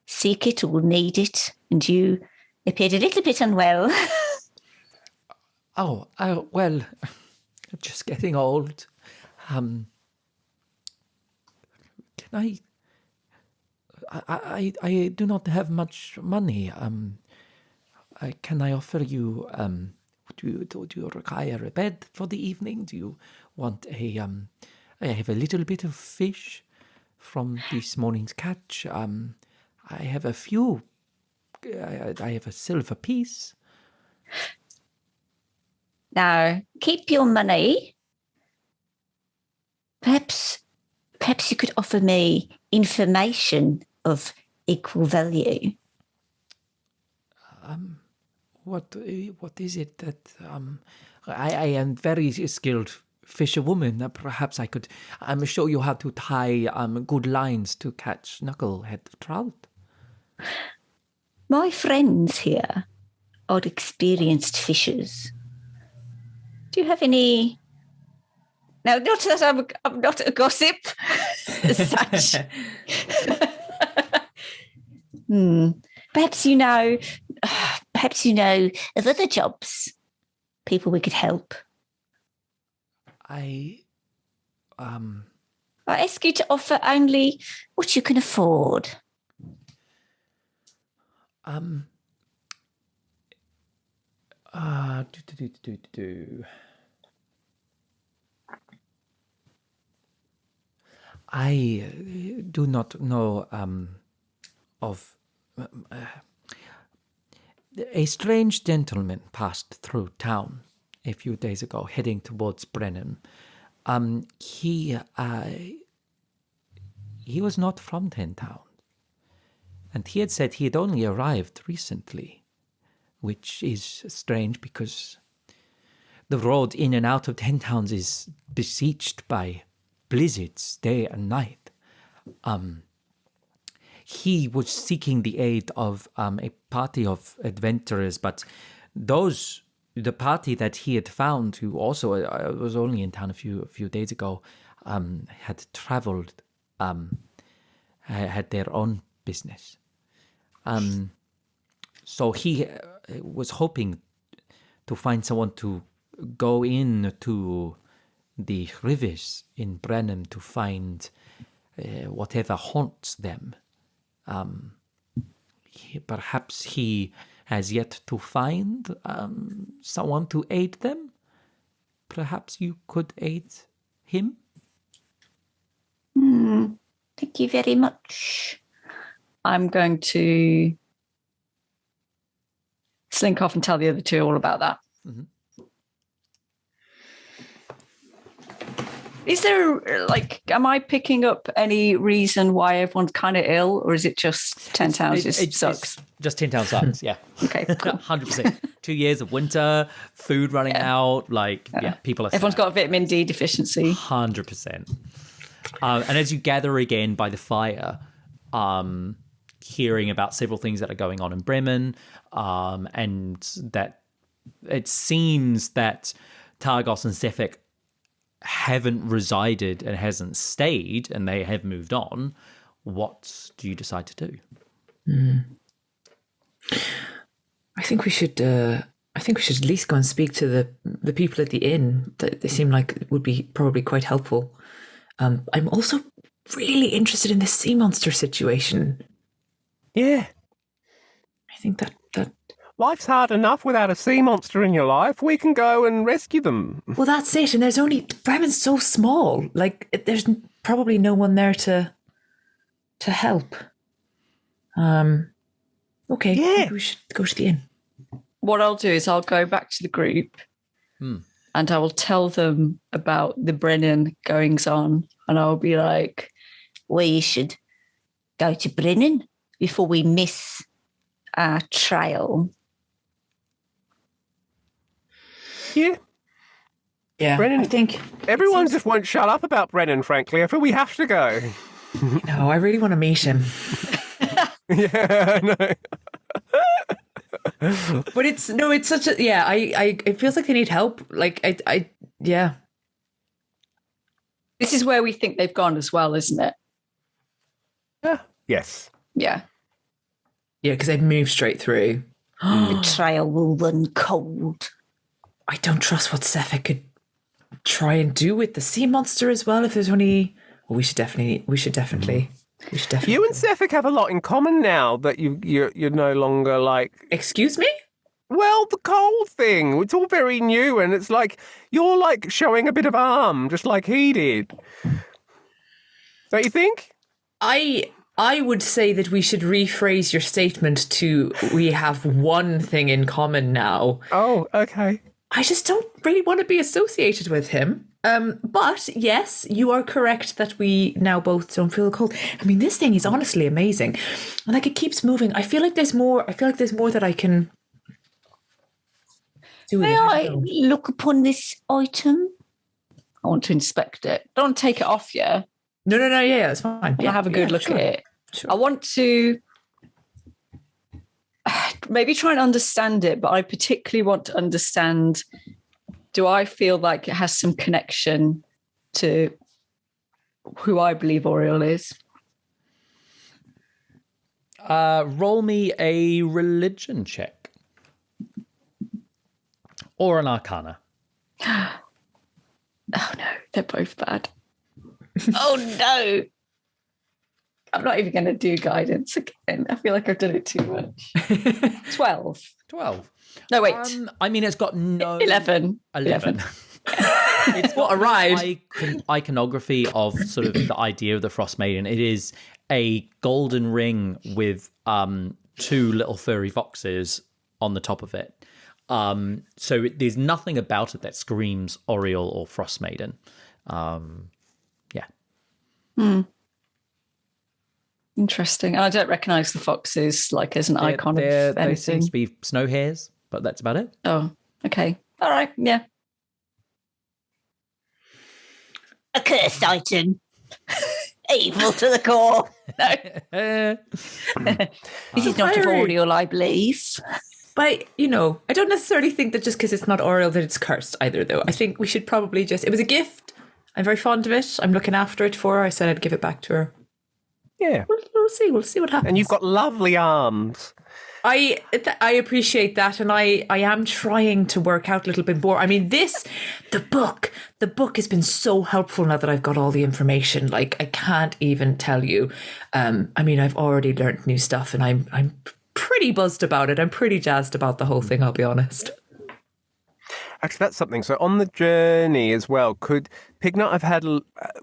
seek it or need it, and you appeared a little bit unwell. Well, just getting old. Can I do not have much money. Can I offer you? Do you require a bed for the evening? Do you want a? I have a little bit of fish from this morning's catch. I have a few. I have a silver piece. Now, keep your money. Perhaps you could offer me information of equal value. What is it that I am very skilled fisherwoman. Perhaps I could show you how to tie good lines to catch knucklehead trout. My friends here are experienced fishers. Do you have any? Now, not that I'm not a gossip as such. Perhaps you know of other jobs, people we could help. I ask you to offer only what you can afford. I do not know of a strange gentleman passed through town a few days ago, heading towards Bremen. He was not from 10 Town, and he had said he had only arrived recently, which is strange because the road in and out of 10 Towns is besieged by blizzards day and night. He was seeking the aid of a party of adventurers, but the party that he had found, who also was only in town a few days ago, had travelled, had their own business. So he was hoping to find someone to go in to the rivers in Bremen to find whatever haunts them. Perhaps he has yet to find someone to aid them. Perhaps you could aid him. Thank you very much. I'm going to slink off and tell the other two all about that. Mm-hmm. Is there, am I picking up any reason why everyone's kind of ill, or is it just 10 Towns sucks? It's just 10 Towns sucks, yeah. Okay, cool. 100%. 2 years of winter, food running out, people are Everyone's sad. got a vitamin D deficiency. 100%. And as you gather again by the fire, hearing about several things that are going on in Bremen, and that it seems that Targos and Zephyr haven't resided and hasn't stayed, and they have moved on. What do you decide to do? I think we should. I think we should at least go and speak to the people at the inn. They seem like it would be probably quite helpful. I'm also really interested in the sea monster situation. Yeah. I think that life's hard enough without a sea monster in your life. We can go and rescue them. Well, that's it. And there's only Bremen's so small. Like, there's probably no one there to help. Okay. Yeah. Maybe we should go to the inn. What I'll do is I'll go back to the group and I will tell them about the Brennan goings on. And I'll be like, We should go to Bremen before we miss our trail. Yeah. Yeah. Brennan, I think everyone just won't shut up about Brennan, frankly. I feel we have to go. no, I really want to meet him. Yeah, no. But it's such a it feels like they need help. Like I this is where we think they've gone as well, isn't it? Yes. Yeah. Yeah, because they've moved straight through. The trail will run cold. I don't trust what Sefik could try and do with the sea monster as well. If there's only, well, we should definitely. You and Sefik have a lot in common now that you're no longer like. Excuse me? Well, the cold thing. It's all very new, and it's like you're like showing a bit of arm, just like he did. Don't you think? I would say that we should rephrase your statement to we have one thing in common now. Oh, okay. I just don't really want to be associated with him. But yes, you are correct that we now both don't feel cold. I mean, this thing is honestly amazing. And like it keeps moving. I feel like there's more that I can do with May it. I look upon this item? I want to inspect it. Don't take it off you. No, yeah, it's fine. I'll have a good look at it. Sure. I want to maybe try and understand it, but I particularly want to understand, do I feel like it has some connection to who I believe Oriole is? Roll me a religion check. Or an arcana. Oh no, they're both bad. Oh no! I'm not even going to do guidance again. I feel like I've done it too much. 12. 12. No, wait. I mean, it's got no... 11. 11. It's What a ride. Iconography of sort of the idea of the Frostmaiden. It is a golden ring with two little furry foxes on the top of it. So there's nothing about it that screams Oriole or Frostmaiden. Interesting. I don't recognise the foxes like as an icon of There anything. seems to be snow hares, but that's about it. Oh, okay. All right. Yeah. A cursed item. Evil to the core. This is not of Oriole, I believe. But, I don't necessarily think that just because it's not Oriole that it's cursed either, though. I think we should probably it was a gift. I'm very fond of it. I'm looking after it for her. I said I'd give it back to her. Yeah. We'll see. We'll see what happens. And you've got lovely arms. I appreciate that, and I am trying to work out a little bit more. I mean, the book has been so helpful now that I've got all the information. Like, I can't even tell you. I mean, I've already learned new stuff, and I'm pretty buzzed about it. I'm pretty jazzed about the whole thing, I'll be honest. Actually, that's something. So on the journey as well, could Pignut have had,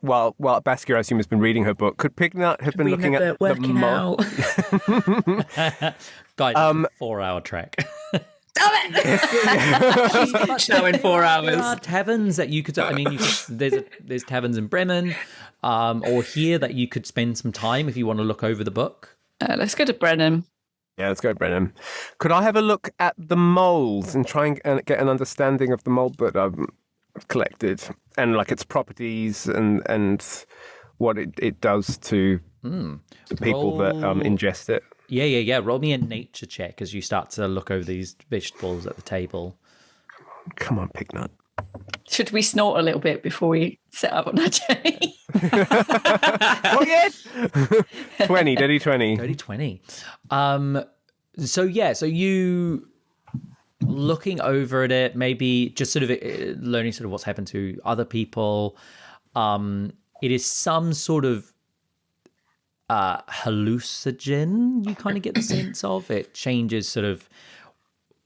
while Baskia, I assume, has been reading her book, could Pignut have been looking at working the out. Guys, 4-hour trek. Damn it! She's much now in 4 hours. There are taverns that you could. I mean, there's taverns in Bremen, or here that you could spend some time if you want to look over the book. Let's go to Brennan. Yeah, let's go, Brennan. Could I have a look at the molds and try and get an understanding of the mold that I've collected and like its properties and what it does to the people that ingest it? Yeah. Roll me a nature check as you start to look over these vegetables at the table. Come on, Pignut. Should we snort a little bit before we set up on our journey? Not yet. 20, dirty 20. Dirty 20. So you looking over at it, maybe just sort of learning sort of what's happened to other people. It is some sort of hallucinogen, you kind of get the sense of. It changes sort of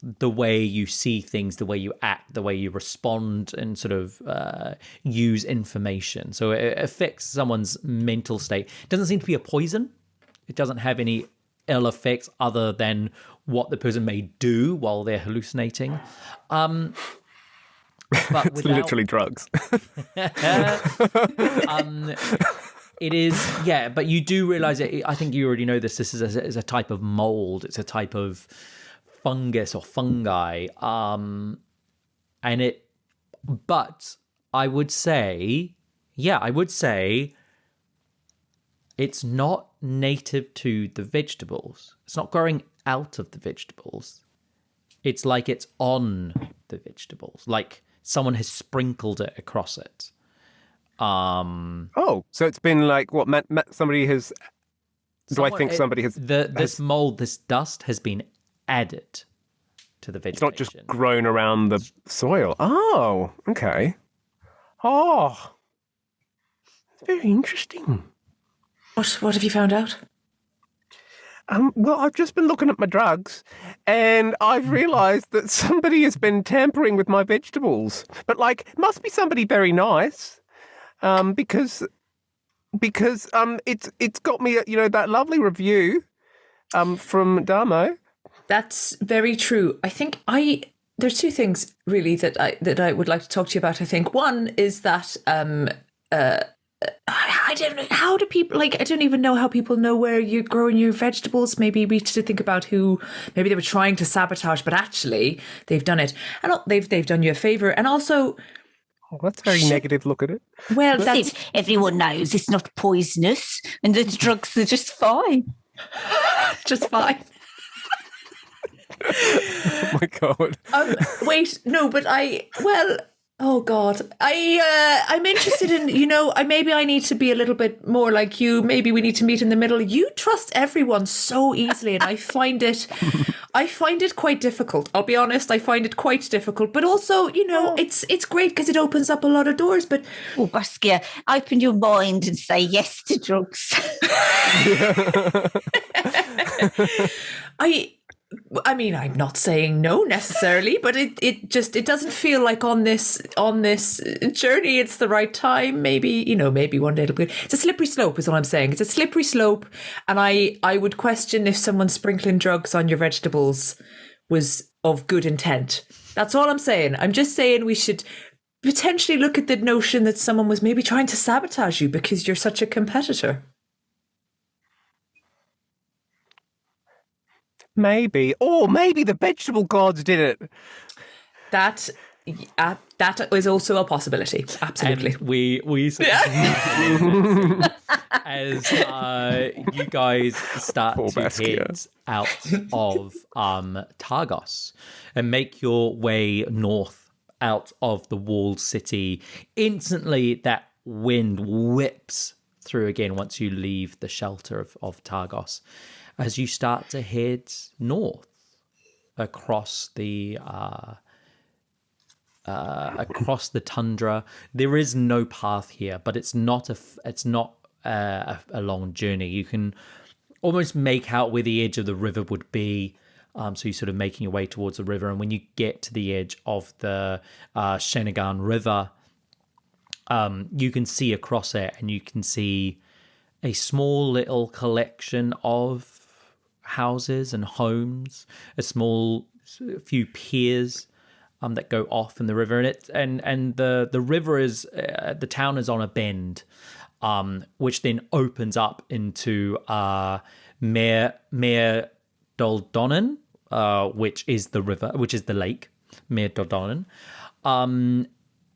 the way you see things, the way you act, the way you respond, and sort of use information. So it affects someone's mental state. It doesn't seem to be a poison. It doesn't have any ill effects other than what the person may do while they're hallucinating. But It's literally drugs. It is, yeah, but you do realize it. I think you already know this. This is a type of mold. It's a type of fungus or fungi. But I would say it's not native to the vegetables. It's not growing out of the vegetables. It's like it's on the vegetables, like someone has sprinkled it across it. So it's been like what somebody has. Somebody has? This mold, this dust has been added to the vegetation. It's not just grown around the soil. Oh, okay. Oh, it's very interesting. What have you found out? Well, I've just been looking at my drugs, and I've realised that somebody has been tampering with my vegetables. But it must be somebody very nice. Because it's got me that lovely review from Damo. That's very true. I think there's two things really that I would like to talk to you about. I think one is that I don't know, how do people, I don't even know how people know where you're growing your vegetables. Maybe we should think about maybe they were trying to sabotage, but actually they've done it, and they've done you a favour. And also, that's a very negative look at it. Well, everyone knows it's not poisonous, and the drugs are just fine. Just fine. Oh my God. Wait, no, but oh God, I'm interested in, maybe I need to be a little bit more like you. Maybe we need to meet in the middle. You trust everyone so easily, and I find it quite difficult. I'll be honest, I find it quite difficult. But also, it's great because it opens up a lot of doors. But Baskia, open your mind and say yes to drugs. I mean, I'm not saying no necessarily, but it doesn't feel like on this journey it's the right time. Maybe one day it'll be. It's a slippery slope, is what I'm saying. It's a slippery slope, and I would question if someone sprinkling drugs on your vegetables was of good intent. That's all I'm saying. I'm just saying we should potentially look at the notion that someone was maybe trying to sabotage you because you're such a competitor. Maybe. Or maybe the vegetable gods did it. That is also a possibility. Absolutely. And we as you guys start to head out of Targos and make your way north out of the walled city, instantly that wind whips through again once you leave the shelter of Targos. As you start to head north across the tundra, there is no path here, but it's not a long journey. You can almost make out where the edge of the river would be. So you're sort of making your way towards the river, and when you get to the edge of the Shenagan River, you can see across it, and you can see a small little collection of houses and homes, a few piers that go off in the river, and the river is the town is on a bend, which then opens up into Mer Doldonen, which is the river, which is the lake, Mer Doldonen,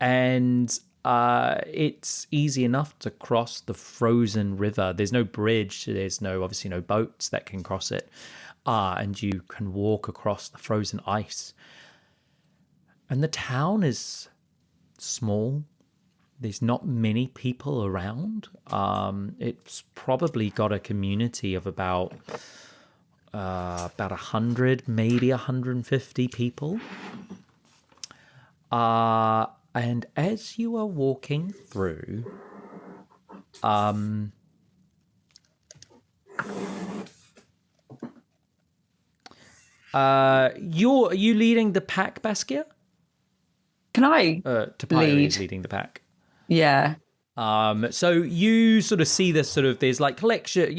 and it's easy enough to cross the frozen river. There's no bridge. There's obviously no boats that can cross it. And you can walk across the frozen ice. And the town is small. There's not many people around. It's probably got a community of about 100, maybe 150 people. And as you are walking through, Are you leading the pack, Baskia? Can I Topiary lead? is leading the pack. Yeah. So you sort of see this sort of, there's like collection,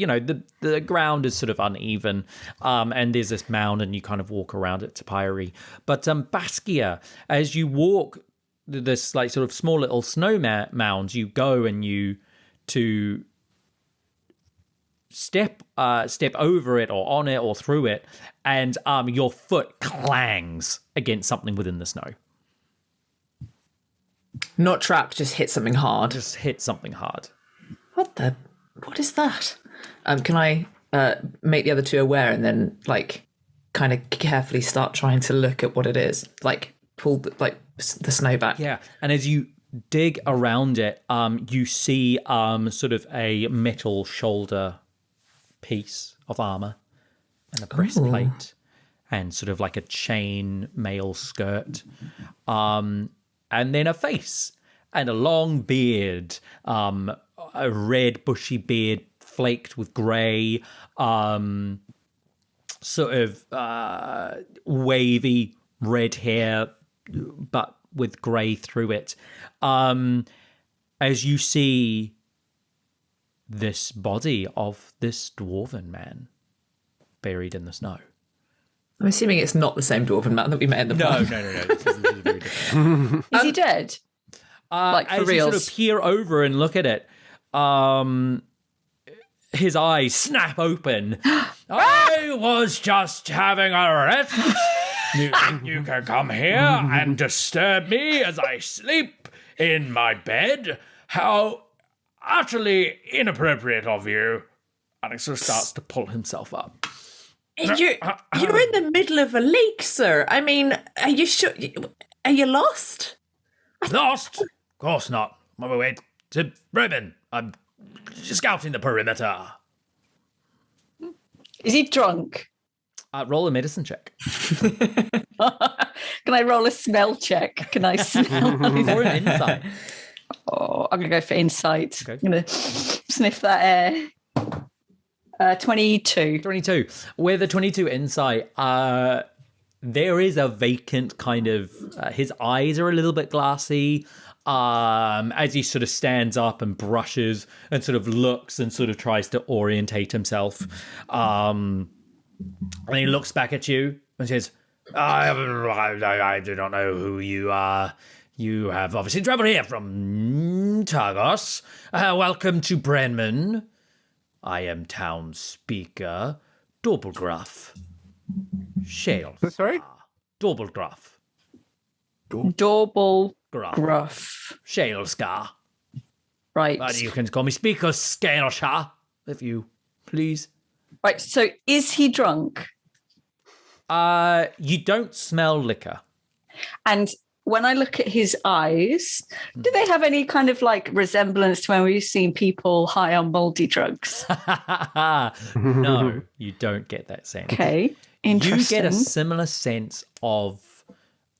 the ground is sort of uneven, and there's this mound and you kind of walk around it, Topiary. But Baskia, as you walk this like sort of small little snow mounds, you go and you to step over it or on it or through it, and your foot clangs against something within the snow. Not trapped, just hit something hard. Just hit something hard. What is that? Can I make the other two aware and then like kind of carefully start trying to look at what it is? Like pull the snow back. Yeah, and as you dig around it, you see sort of a metal shoulder piece of armor and a breastplate and sort of like a chain mail skirt. And then a face and a long beard, a red bushy beard flaked with grey, sort of wavy red hair, but with grey through it. As you see this body of this dwarven man buried in the snow. I'm assuming it's not the same dwarven man that we met in the pub. No. This is very different. Is he dead? Like for as reals? you sort of peer over and look at it, his eyes snap open. I was just having a rest. You think you can come here and disturb me as I sleep in my bed? How utterly inappropriate of you. And he sort of starts to pull himself up. You're in the middle of a lake, sir. I mean, are you sure? Are you lost? Lost? Of course not. On my way to Bremen. I'm scouting the perimeter. Is he drunk? Roll a medicine check. Can I roll a smell check? Can I smell? Or an insight. Oh, I'm going to go for insight. Okay. I'm going to sniff that air. 22. 22. With a 22 insight, there is a vacant kind of... his eyes are a little bit glassy as he sort of stands up and brushes and sort of looks and sort of tries to orientate himself. And he looks back at you and says, I do not know who you are. You have obviously traveled here from Targos. Welcome to Bremen. I am town speaker, Doppelgraf. Shale. Sorry? Doppelgraf. Double Graf. gruff. Shale Scar. Right. But you can call me Speaker Scalesha, if you please. Right. So is he drunk? You don't smell liquor. And when I look at his eyes, do they have any kind of like resemblance to when we've seen people high on moldy drugs? No, you don't get that sense. Okay. Interesting. You get a similar sense of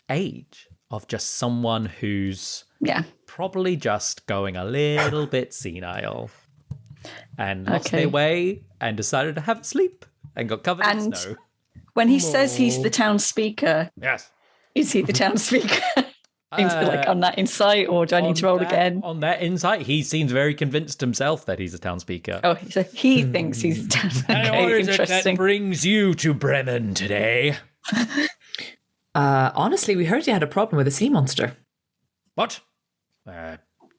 age, of just someone who's probably just going a little bit senile and lost their way and decided to have a sleep and got covered in snow. When he says he's the town speaker, Yes. is he the town speaker? Seems like on that insight, or do I need to roll again? On that insight, he seems very convinced himself that he's a town speaker. Oh, so he thinks he's the town speaker. And what is it that Interesting. brings you to Bremen today? Honestly, we heard you had a problem with a sea monster. What?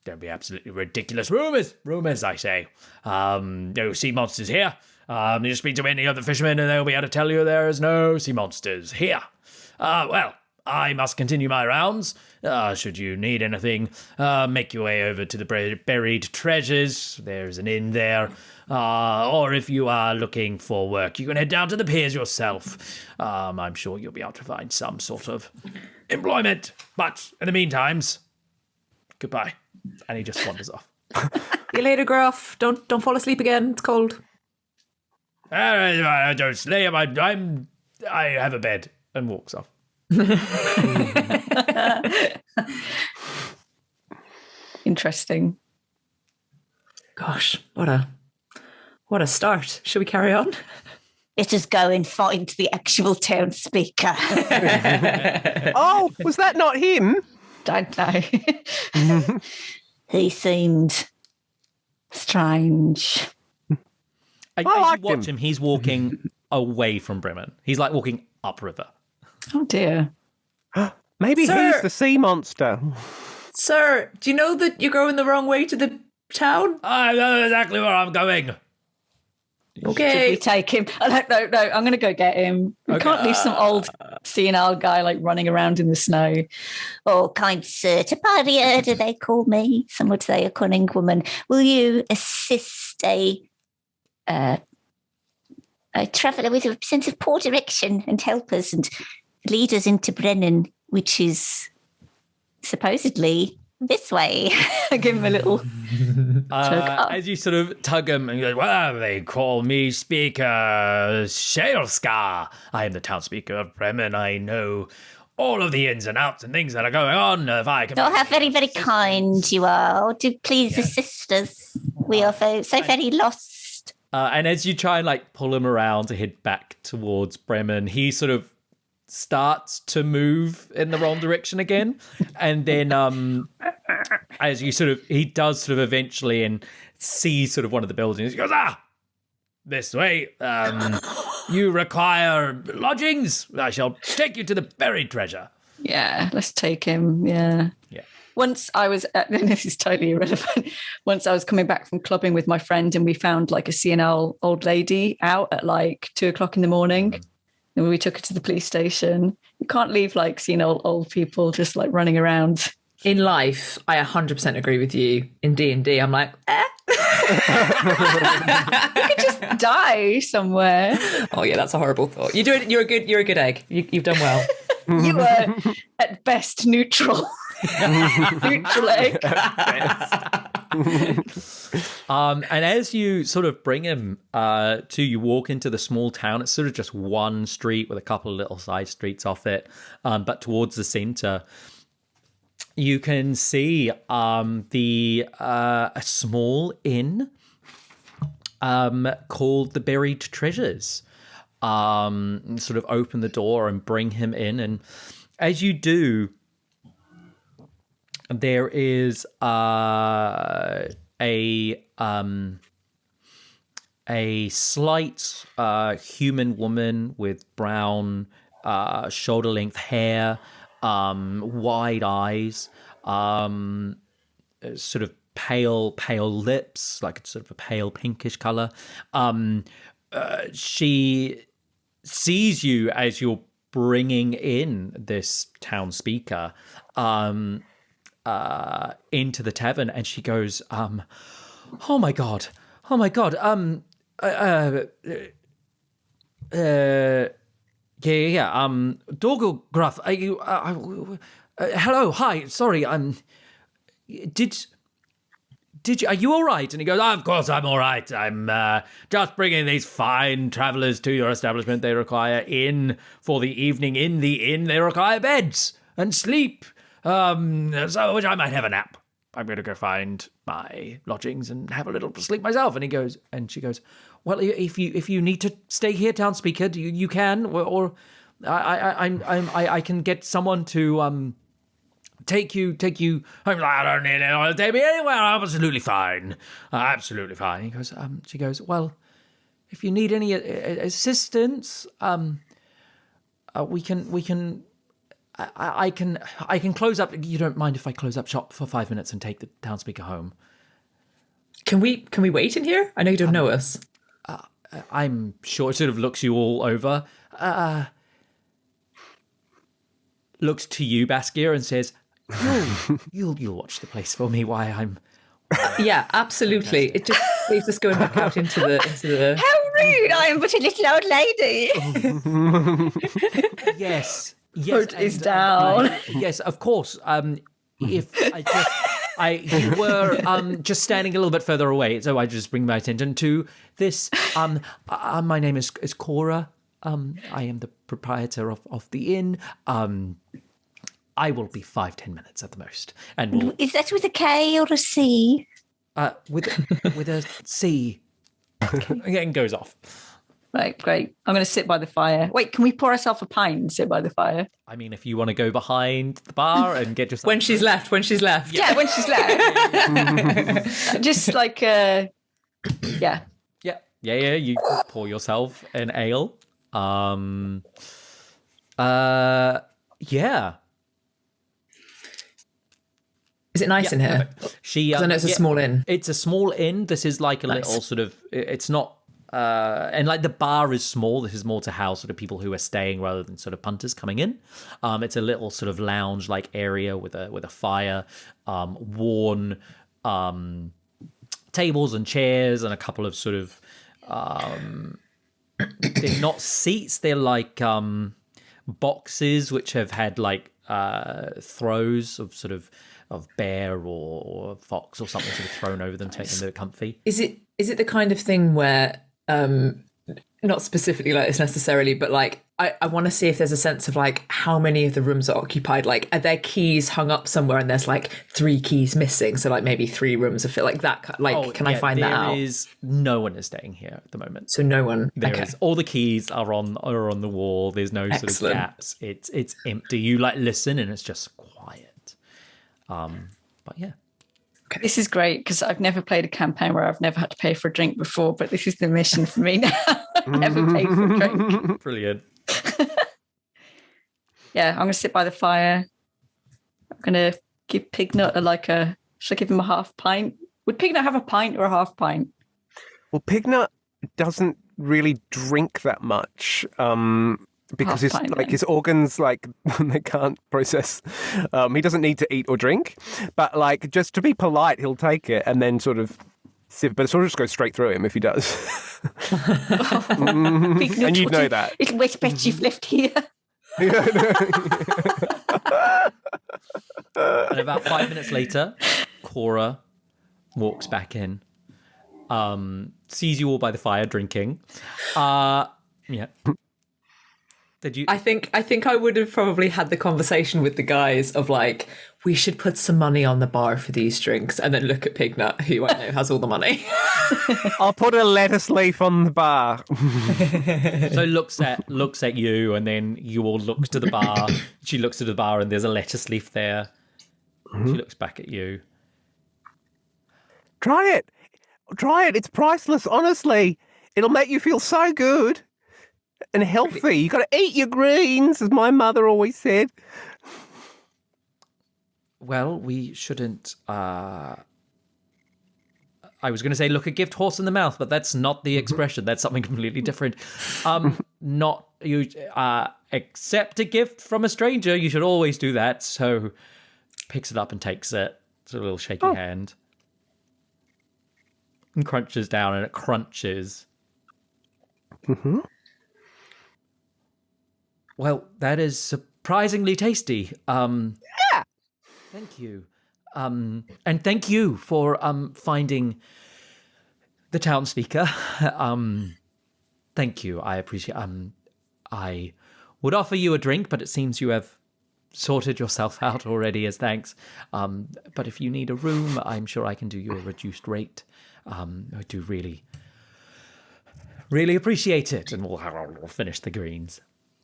Don't be absolutely ridiculous. Rumours, I say. No sea monsters here. You speak to any other fishermen and they'll be able to tell you there is no sea monsters here. Well, I must continue my rounds. Should you need anything, make your way over to the buried treasures. There's an inn there. Or if you are looking for work, you can head down to the piers yourself. I'm sure you'll be able to find some sort of employment. But in the meantime, goodbye. And he just wanders off. See you later, Gruff. Don't fall asleep again. It's cold. I don't slay him. I have a bed, and walks off. Interesting. Gosh, what a start. Should we carry on? Let us go and find the actual town speaker. Oh, was that not him? Don't know. He seemed strange. As liked you watch him. him, he's walking away from Bremen. He's like walking upriver. Oh dear. Maybe Sir. he's the sea monster. Sir, do you know that you're going the wrong way to the town? I know exactly where I'm going. Should Okay. we take him? No, I'm going to go get him. We can't leave some old senile guy like running around in the snow. Oh, kind sir, Topiary Erda, they call me. Some would say a cunning woman. Will you assist a traveller with a sense of poor direction and help us and lead us into Bremen, which is supposedly this way? I give him a little. As you sort of tug him and you go, well, they call me Speaker Shelska. I am the town speaker of Bremen. I know all of the ins and outs and things that are going on. If I can... Oh, how very, very kind you are. Do please assist us. We are so very lost. And as you try and like pull him around to head back towards Bremen, he sort of starts to move in the wrong direction again. And then as you he does sort of eventually and see sort of one of the buildings. He goes, this way. You require lodgings. I shall take you to the buried treasure. Yeah, let's take him. Yeah. Once I was, this is totally irrelevant. Once I was coming back from clubbing with my friend and we found like a CNL old lady out at like 2:00 in the morning. And we took her to the police station. You can't leave like CNL old people just like running around. In life, I 100% agree with you. In D&D, I'm like, You could just die somewhere. oh yeah, that's a horrible thought. You're a good egg. You've done well. You were at best neutral. Neutral egg. And as you sort of bring him you walk into the small town. It's sort of just one street with a couple of little side streets off it. But towards the center, you can see a small inn called the Buried Treasures. Sort of open the door and bring him in. And as you do, there is a slight human woman with brown shoulder-length hair, wide eyes, sort of pale lips, like it's sort of a pale pinkish color. She sees you as you're bringing in this town speaker into the tavern, and she goes, oh my god, Dorgal Gruff, are you, hello, hi, sorry, are you all right? And he goes, of course I'm all right. I'm just bringing these fine travellers to your establishment. They require inn for the evening. In the inn, they require beds and sleep. So which I might have a nap. I'm going to go find my lodgings and have a little sleep myself. And she goes, well, if you need to stay here, town speaker, you can, or I can get someone to take you home. I don't need anyone to take me anywhere. I'm absolutely fine. Absolutely fine. He goes, she goes, well, if you need any assistance, we can I can close up. You don't mind if I close up shop for 5 minutes and take the town speaker home? Can we wait in here? I know you don't know us. I'm sure. It sort of looks you all over. Looks to you, Baskia, and says, You'll watch the place for me while I'm... Yeah, absolutely. It just saves us going back out into the... How rude! I am but a little old lady. Yes. Foot is down. Yes, of course. If you were just standing a little bit further away, so I just bring my attention to this. My name is Cora. I am the proprietor of the inn. I will be 5-10 minutes at the most, and Is that with a K or a C? with a C. And goes off. Right, great. I'm going to sit by the fire. Wait, can we pour ourselves a pint and sit by the fire? I mean, if you want to go behind the bar and get yourself... When she's left. Yeah, when she's left. Just like, yeah. Yeah, you pour yourself an ale. Yeah. Is it nice in here? She, I know it's a small inn. It's a small inn. This is like a little sort of... It's not... and like the bar is small. This is more to house sort of people who are staying rather than sort of punters coming in. It's a little sort of lounge like area with a fire, worn tables and chairs, and a couple of sort of they're not seats. They're like boxes which have had like throws of sort of bear or fox or something sort of thrown over them to make them a bit comfy. Is it the kind of thing where not specifically like this necessarily, but like I want to see if there's a sense of like how many of the rooms are occupied? Like, are there keys hung up somewhere and there's like 3 keys missing? So like maybe 3 rooms are fit like that. Like, can I find that out? No one is staying here at the moment. So no one. There is all the keys are on the wall. There's no sort of gaps. It's empty. You like listen and it's just quiet. But yeah. Okay. This is great because I've never played a campaign where I've never had to pay for a drink before, but this is the mission for me now. Never pay for a drink. Brilliant. Yeah, I'm going to sit by the fire. I'm going to give Pignut should I give him a half pint? Would Pignut have a pint or a half pint? Well, Pignut doesn't really drink that much. Because his organs, like, they can't process. He doesn't need to eat or drink, but like just to be polite, he'll take it and then sort of sip. But it sort of just goes straight through him if he does. And you'd know that. Little wet patch you've left here. And about 5 minutes later, Cora walks back in, sees you all by the fire drinking. Yeah. Did you? I think I would have probably had the conversation with the guys of like, we should put some money on the bar for these drinks, and then look at Pignut, who I know has all the money. I'll put a lettuce leaf on the bar. So looks at you, and then you all look to the bar. She looks to the bar, and there's a lettuce leaf there. Mm-hmm. She looks back at you. Try it. It's priceless. Honestly, it'll make you feel so good. And healthy. You got to eat your greens, as my mother always said. Well, we shouldn't. I was going to say, look a gift horse in the mouth, but that's not the expression. That's something completely different. Not you accept a gift from a stranger. You should always do that. So, picks it up and takes it. It's a little shaky hand, and crunches down, and it crunches. Mm-hmm. Well, that is surprisingly tasty. Yeah. Thank you. And thank you for finding the town speaker. Thank you. I appreciate I would offer you a drink, but it seems you have sorted yourself out already as thanks. But if you need a room, I'm sure I can do you a reduced rate. I do really, really appreciate it. And we'll finish the greens.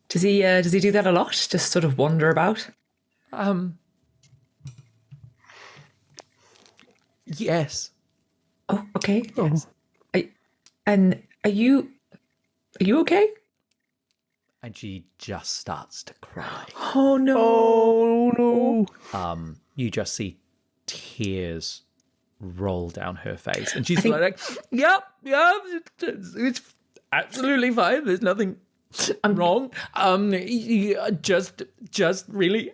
Does he do that a lot? Just sort of wander about? Yes. Oh, okay. Yes. Are you okay? And she just starts to cry. Oh no. Oh no. You just see tears roll down her face. And she's like, yep, it's absolutely fine. There's nothing wrong. Just really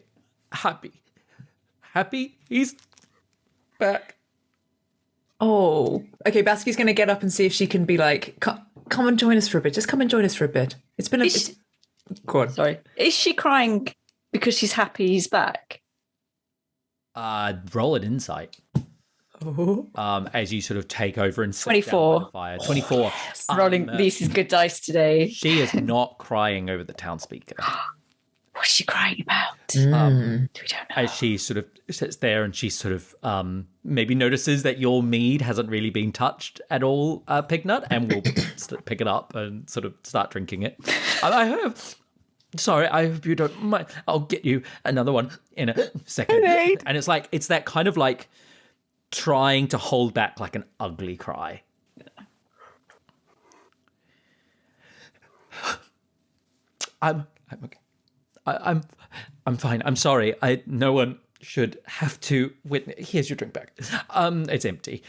happy he's back. Oh, okay. Baskia's going to get up and see if she can be like, come and join us for a bit. Just come and join us for a bit. It's been Go on. Sorry. Is she crying because she's happy he's back? Roll an insight. Oh. As you sort of take over and sit 24. down by the fire. 24. Rolling these is good dice today. She is not crying over the town speaker. What's she crying about? We don't know. As she sort of sits there and she sort of maybe notices that your mead hasn't really been touched at all, Pignut, and will pick it up and sort of start drinking it. I have... Sorry, I hope you don't mind. I'll get you another one in a second. And it's like, it's that kind of like trying to hold back like an ugly cry. I'm okay. I'm fine. I'm sorry. No one should have to witness. Here's your drink back. It's empty.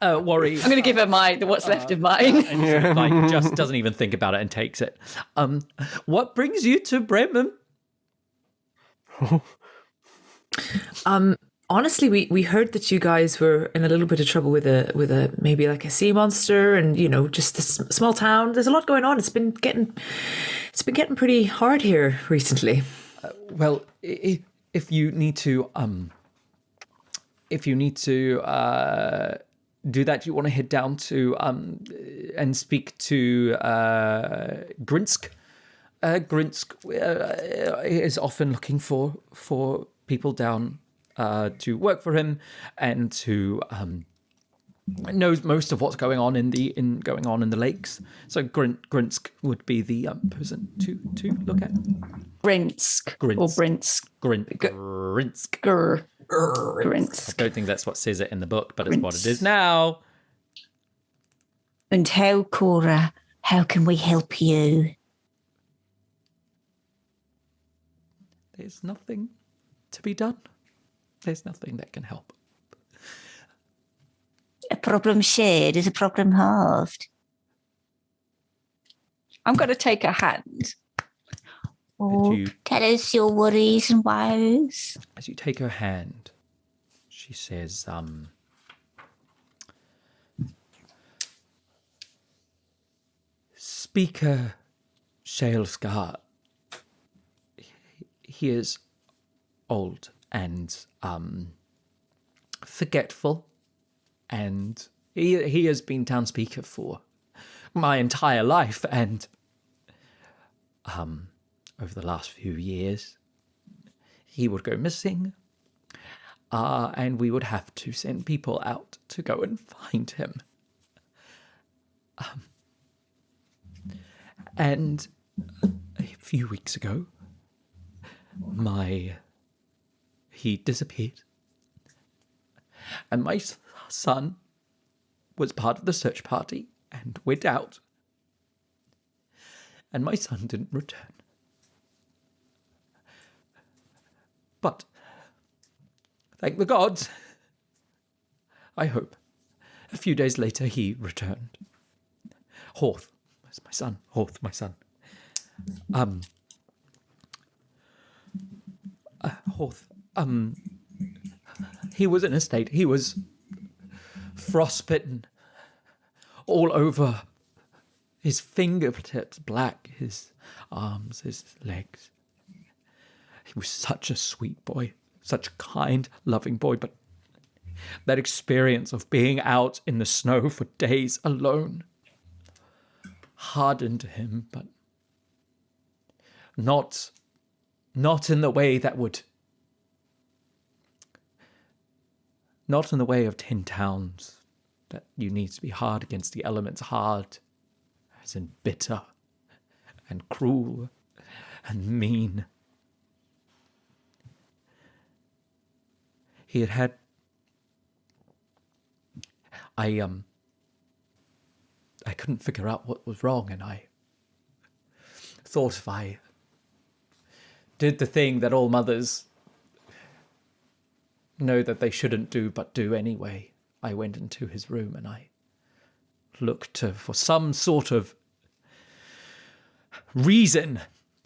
Worry. I'm going to give her what's left of mine. And sort of like just doesn't even think about it and takes it. What brings you to Bremen? Honestly, we heard that you guys were in a little bit of trouble with a maybe like a sea monster, and just this small town. There's a lot going on. It's been getting pretty hard here recently. Well, if you need to do that, you want to head down to and speak to Grinsk. Grinsk is often looking for people down to work for him, and to knows most of what's going on in the lakes. So Grinsk would be the person to look at. Grinsk. Or Brinsk. Grinsk. Grinsk. I don't think that's what says it in the book, but it's what it is now. And how, Cora, how can we help you? There's nothing to be done. There's nothing that can help. A problem shared is a problem halved. I'm going to take her hand. Oh, tell us your worries and woes. As you take her hand, she says, Speaker Shalescar, he is old and forgetful, and he has been town speaker for my entire life, and over the last few years he would go missing, and we would have to send people out to go and find him. And a few weeks ago, he disappeared. And my son was part of the search party and went out. And my son didn't return. But, thank the gods, I hope, a few days later he returned. Horth, that's my son. Horth, my son. Horth, he was in a state. He was frostbitten all over. His fingertips black, his arms, his legs. He was such a sweet boy, such a kind, loving boy, but that experience of being out in the snow for days alone hardened him, but not in the way that would... Not in the way of 10 towns, that you need to be hard against the elements, hard as in bitter and cruel and mean. He had I couldn't figure out what was wrong, and I thought if I did the thing that all mothers know that they shouldn't do but do anyway, I went into his room and I looked for some sort of reason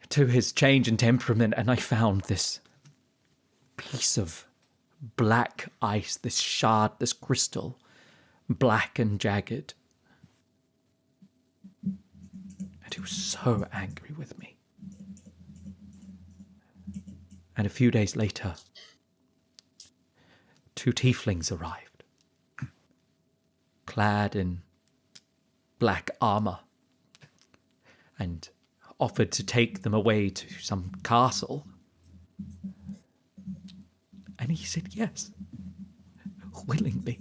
to his change in temperament, and I found this piece of black ice, this shard, this crystal, black and jagged. And he was so angry with me. And a few days later, 2 tieflings arrived, clad in black armor and offered to take them away to some castle. And he said yes, willingly.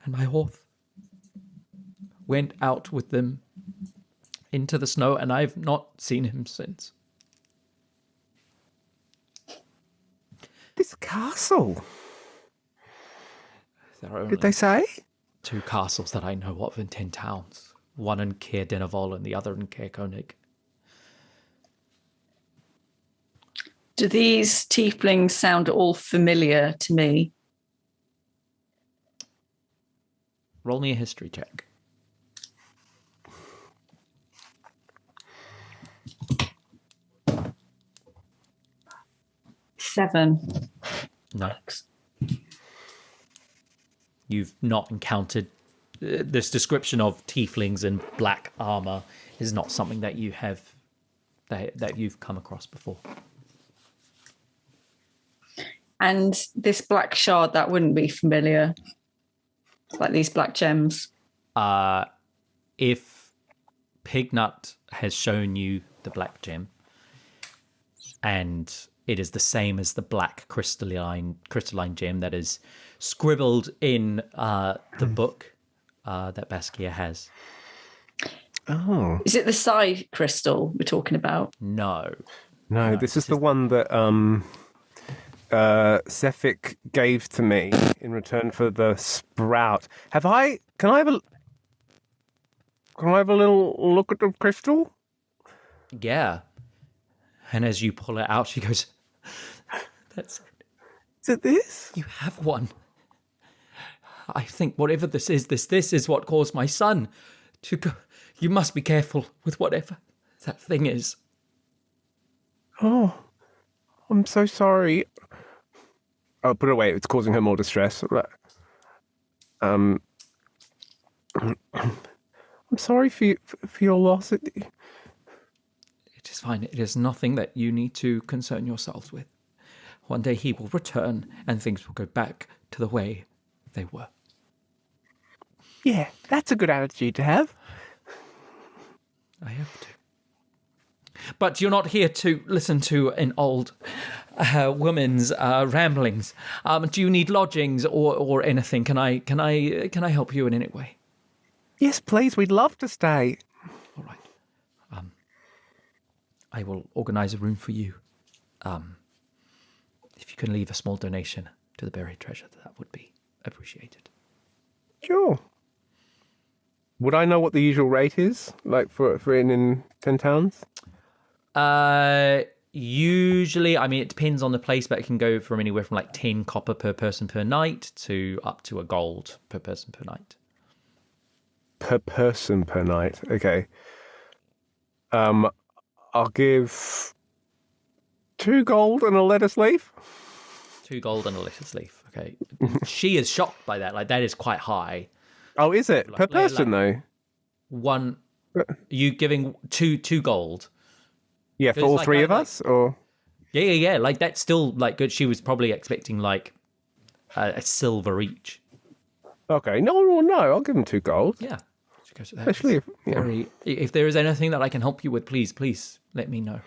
And my horse went out with them into the snow, and I've not seen him since. This castle. There are Did they say? 2 castles that I know of in 10 towns. One in Caer Dineval and the other in Caer Konig. Do these tieflings sound all familiar to me? Roll me a history check. Seven. No. You've not encountered this description of tieflings in black armor is not something that you have that you've come across before. And this black shard, that wouldn't be familiar. Like these black gems. If Pignut has shown you the black gem, and it is the same as the black crystalline gem that is scribbled in the book that Baskia has. Oh. Is it the psi crystal we're talking about? No, This is the one that Cephik gave to me in return for the sprout. Can I have a little look at the crystal? Yeah. And as you pull it out, she goes, "That's it. Is it this? You have one. I think whatever this is what caused my son to go. You must be careful with whatever that thing is." Oh, I'm so sorry. I'll put it away. It's causing her more distress. I'm sorry for your loss. It is fine. It is nothing that you need to concern yourselves with. One day he will return and things will go back to the way they were. Yeah, that's a good attitude to have. I have to. But you're not here to listen to an old woman's ramblings. Do you need lodgings or anything? Can I help you in any way? Yes, please. We'd love to stay. All right. I will organise a room for you. If you can leave a small donation to the buried treasure, that would be appreciated. Sure. Would I know what the usual rate is, like for in 10 towns? Usually, I mean, it depends on the place, but it can go from anywhere from like 10 copper per person per night to up to a gold per person per night. Per person per night. Okay. I'll give 2 gold and a lettuce leaf. 2 gold and a lettuce leaf. Okay. She is shocked by that. Like, that is quite high. Oh, is it? Per person, though? One. Are you giving two gold? Yeah, for all 3 of us? Or Yeah. Like, that's still, like, good. She was probably expecting, like, a silver each. Okay. No. I'll give them 2 gold. Yeah. She goes, Especially if there is anything that I can help you with, please let me know.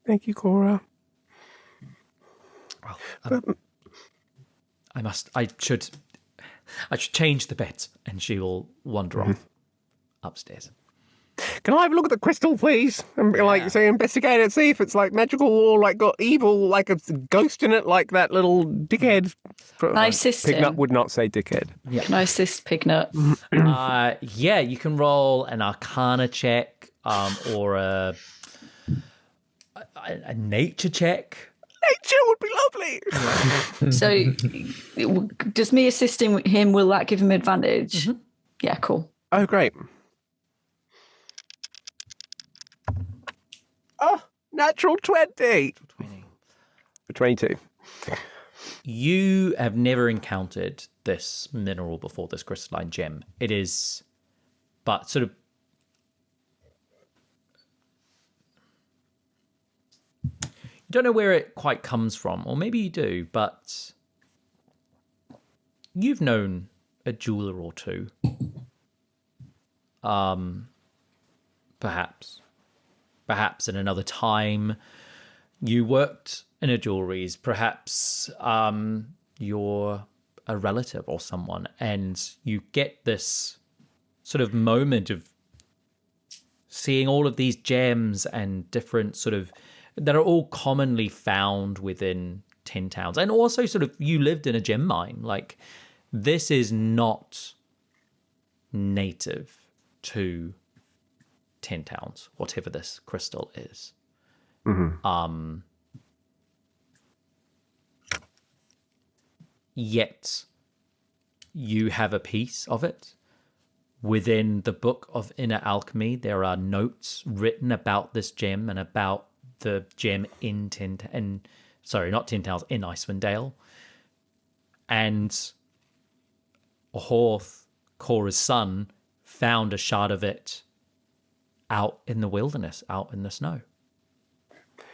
Thank you, Cora. Well, I should change the beds, and she will wander off upstairs. Can I have a look at the crystal, please? And investigate it, see if it's like magical or like got evil, like a ghost in it, like that little dickhead. Can I assist him? Pignut would not say dickhead. Yeah. Can I assist Pignut? Yeah, you can roll an Arcana check, or a nature check. Nature would be lovely. So, does me assisting him, will that give him advantage? Mm-hmm. Yeah, cool. Oh, great. Oh, natural 20. 22. You have never encountered this mineral before, this crystalline gem. It is, but sort of, you don't know where it quite comes from, or maybe you do, but you've known a jeweler or two. Perhaps in another time you worked in a jewelries. Perhaps you're a relative or someone, and you get this sort of moment of seeing all of these gems and different sort of that are all commonly found within 10 towns. And also sort of you lived in a gem mine. Like, this is not native to 10 towns, whatever this crystal is. Yet you have a piece of it. Within the Book of Inner Alchemy, there are notes written about this gem and about the gem in in Icewind Dale. And Horth, Korra's son, found a shard of it out in the wilderness, out in the snow.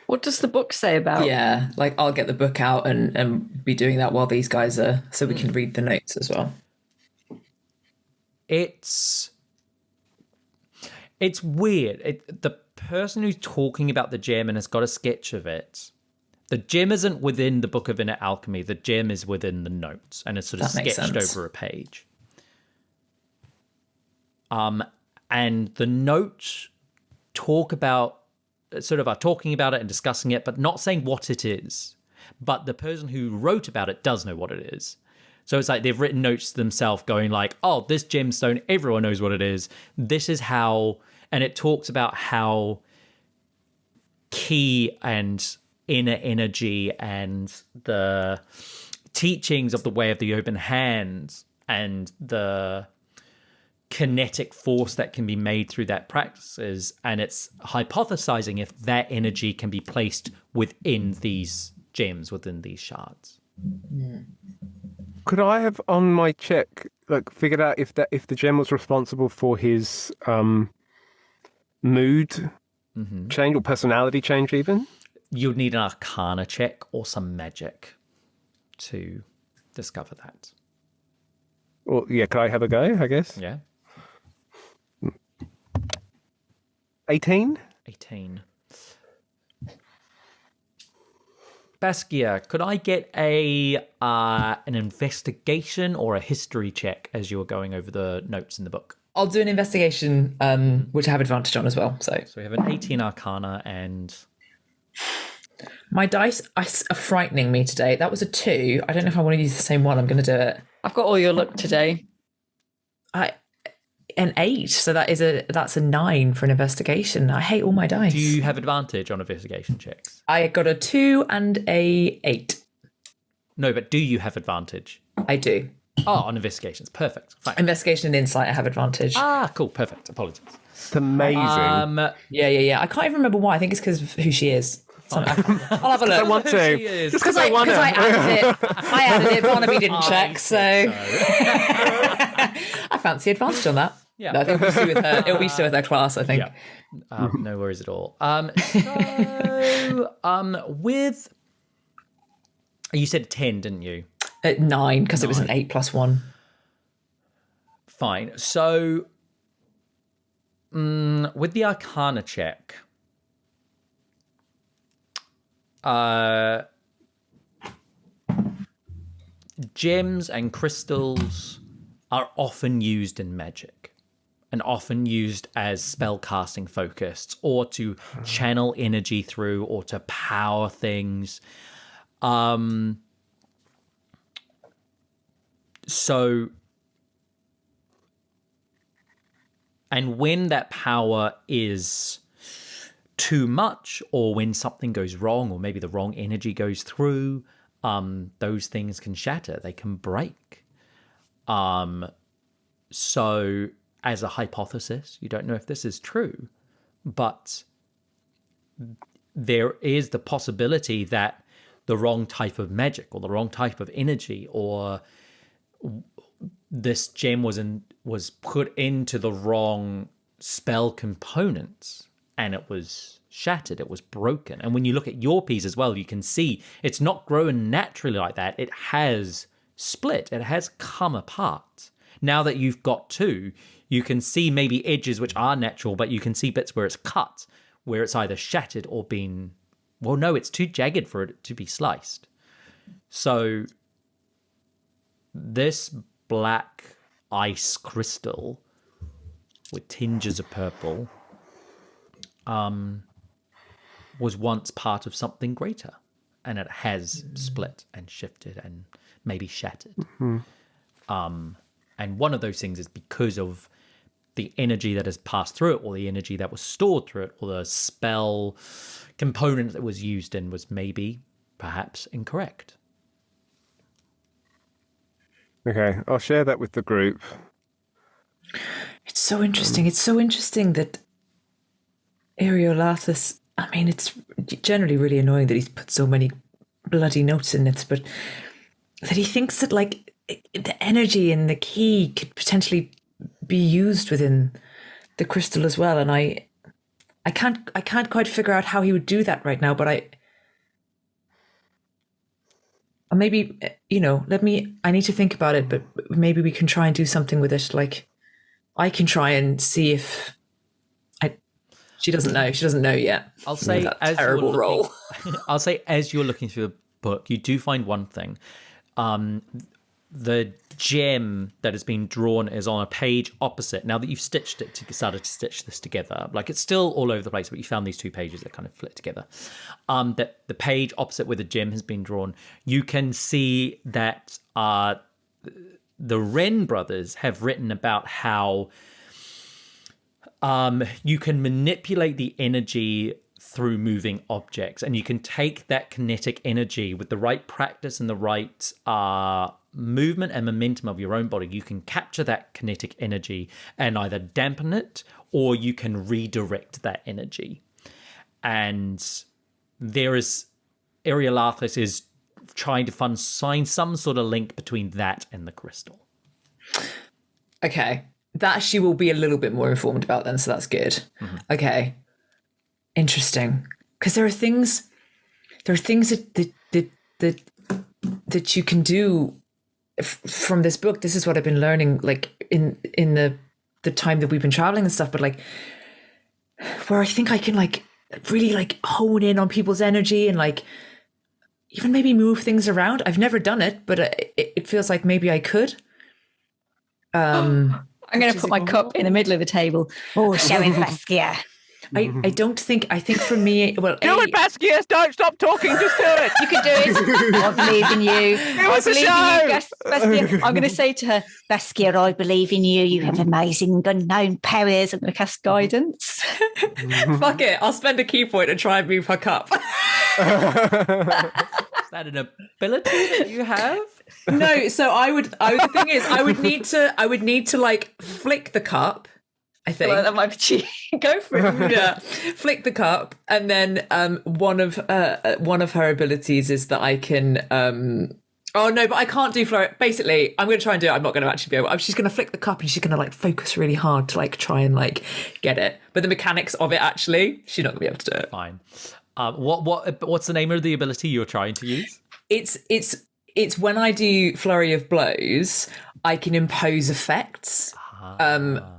What does the book say about? Yeah, like I'll get the book out and be doing that while these guys are, so we can read the notes as well. It's weird. The person who's talking about the gem and has got a sketch of it, the gem isn't within the Book of Inner Alchemy. The gem is within the notes, and it's sort of sketched over a page. And the notes talking about it and discussing it, but not saying what it is. But the person who wrote about it does know what it is. So it's like they've written notes to themselves going like, oh, this gemstone, everyone knows what it is. This is how, and it talks about how key and inner energy and the teachings of the way of the open hand and the kinetic force that can be made through that practices, and it's hypothesizing if that energy can be placed within these gems, within these shards. Could I have on my check figured out if the gem was responsible for his mood change or personality change even? You'd need an Arcana check or some magic to discover that. Well, yeah, could I have a go, I guess? Yeah. 18? 18. Baskia, could I get an investigation or a history check as you're going over the notes in the book? I'll do an investigation, which I have advantage on as well. So we have an 18 Arcana, and my dice are frightening me today. That was a 2. I don't know if I want to use the same one. I'm going to do it. I've got all your luck today. An 8, so that's a 9 for an investigation. I hate all my dice. Do you have advantage on investigation checks? I got a 2 and a 8. No, but do you have advantage? I do. Oh, on investigations. Perfect. Fine. Investigation and insight, I have advantage. Ah, cool. Perfect. Apologies. It's amazing. Yeah. I can't even remember why. I think it's because of who she is. I'll have a look. I want to. Just because I added it. I added it. Barnaby didn't check, so I fancy advantage on that. Yeah, no, I think it'll be still with her class, I think. Yeah. No worries at all. With you said 10, didn't you? 9, because it was an 8 plus 1. Fine. So with the Arcana check, gems and crystals are often used in magic and often used as spellcasting focused or to channel energy through or to power things. So, and when that power is too much or when something goes wrong or maybe the wrong energy goes through, those things can shatter, they can break. So as a hypothesis, you don't know if this is true, but there is the possibility that the wrong type of magic or the wrong type of energy or this gem was put into the wrong spell components and it was shattered, it was broken. And when you look at your piece as well, you can see it's not grown naturally like that. It has split. It has come apart. Now that you've got two, you can see maybe edges which are natural, but you can see bits where it's cut, where it's either shattered or been... Well, no, it's too jagged for it to be sliced. So this black ice crystal with tinges of purple was once part of something greater, and it has split and shifted and maybe shattered. And one of those things is because of the energy that has passed through it, or the energy that was stored through it, or the spell component that was used in was maybe, perhaps, incorrect. Okay, I'll share that with the group. It's so interesting. It's so interesting that Eriolathus, I mean, it's generally really annoying that he's put so many bloody notes in it, but that he thinks that, like, the energy in the key could potentially be used within the crystal as well. And I can't quite figure out how he would do that right now, but maybe, I need to think about it, but maybe we can try and do something with it. Like, I can try and see if she doesn't know. She doesn't know yet. I'll say that as terrible you're role. I'll say as you're looking through the book, you do find one thing. The gem that has been drawn is on a page opposite. Now that you've started to stitch this together, like, it's still all over the place, but you found these two pages that kind of fit together. That the page opposite where the gem has been drawn, you can see that the Wren brothers have written about how you can manipulate the energy through moving objects, and you can take that kinetic energy with the right practice and the right movement and momentum of your own body. You can capture that kinetic energy and either dampen it, or you can redirect that energy. And Eriolathus is trying to find some sort of link between that and the crystal. Okay. That she will be a little bit more informed about then, so that's good. Mm-hmm. Okay. Interesting. Because there are things that you can do from this book. This is what I've been learning, like, in the time that we've been traveling and stuff, but, like, where I think I can, like, really, like, hone in on people's energy and, like, even maybe move things around. I've never done it, but it feels like maybe I could. I'm going to put my cup in the middle of the table. Oh, show him, Baskia. I think for me, well, do it, Baskia. Don't stop talking. Just do it. You can do it. I believe in you. I believe in you, Baskia. I'm going to say to her, Baskia, I believe in you. You have amazing unknown powers. I'm going to cast guidance. Fuck it. I'll spend a key point and try and move her cup. Is that an ability that you have? No, so the thing is, I would need to like flick the cup, I think. Well, that might be cheating. Go for it. Yeah. Flick the cup, and then one of her abilities is that I can oh no, but I can't do Flora. Basically, I'm going to try and do it. I'm not going to actually be able. She's going to flick the cup and she's going to, like, focus really hard to, like, try and, like, get it. But the mechanics of it, actually, she's not going to be able to do it. Fine. What's the name of the ability you're trying to use? It's when I do Flurry of Blows, I can impose effects,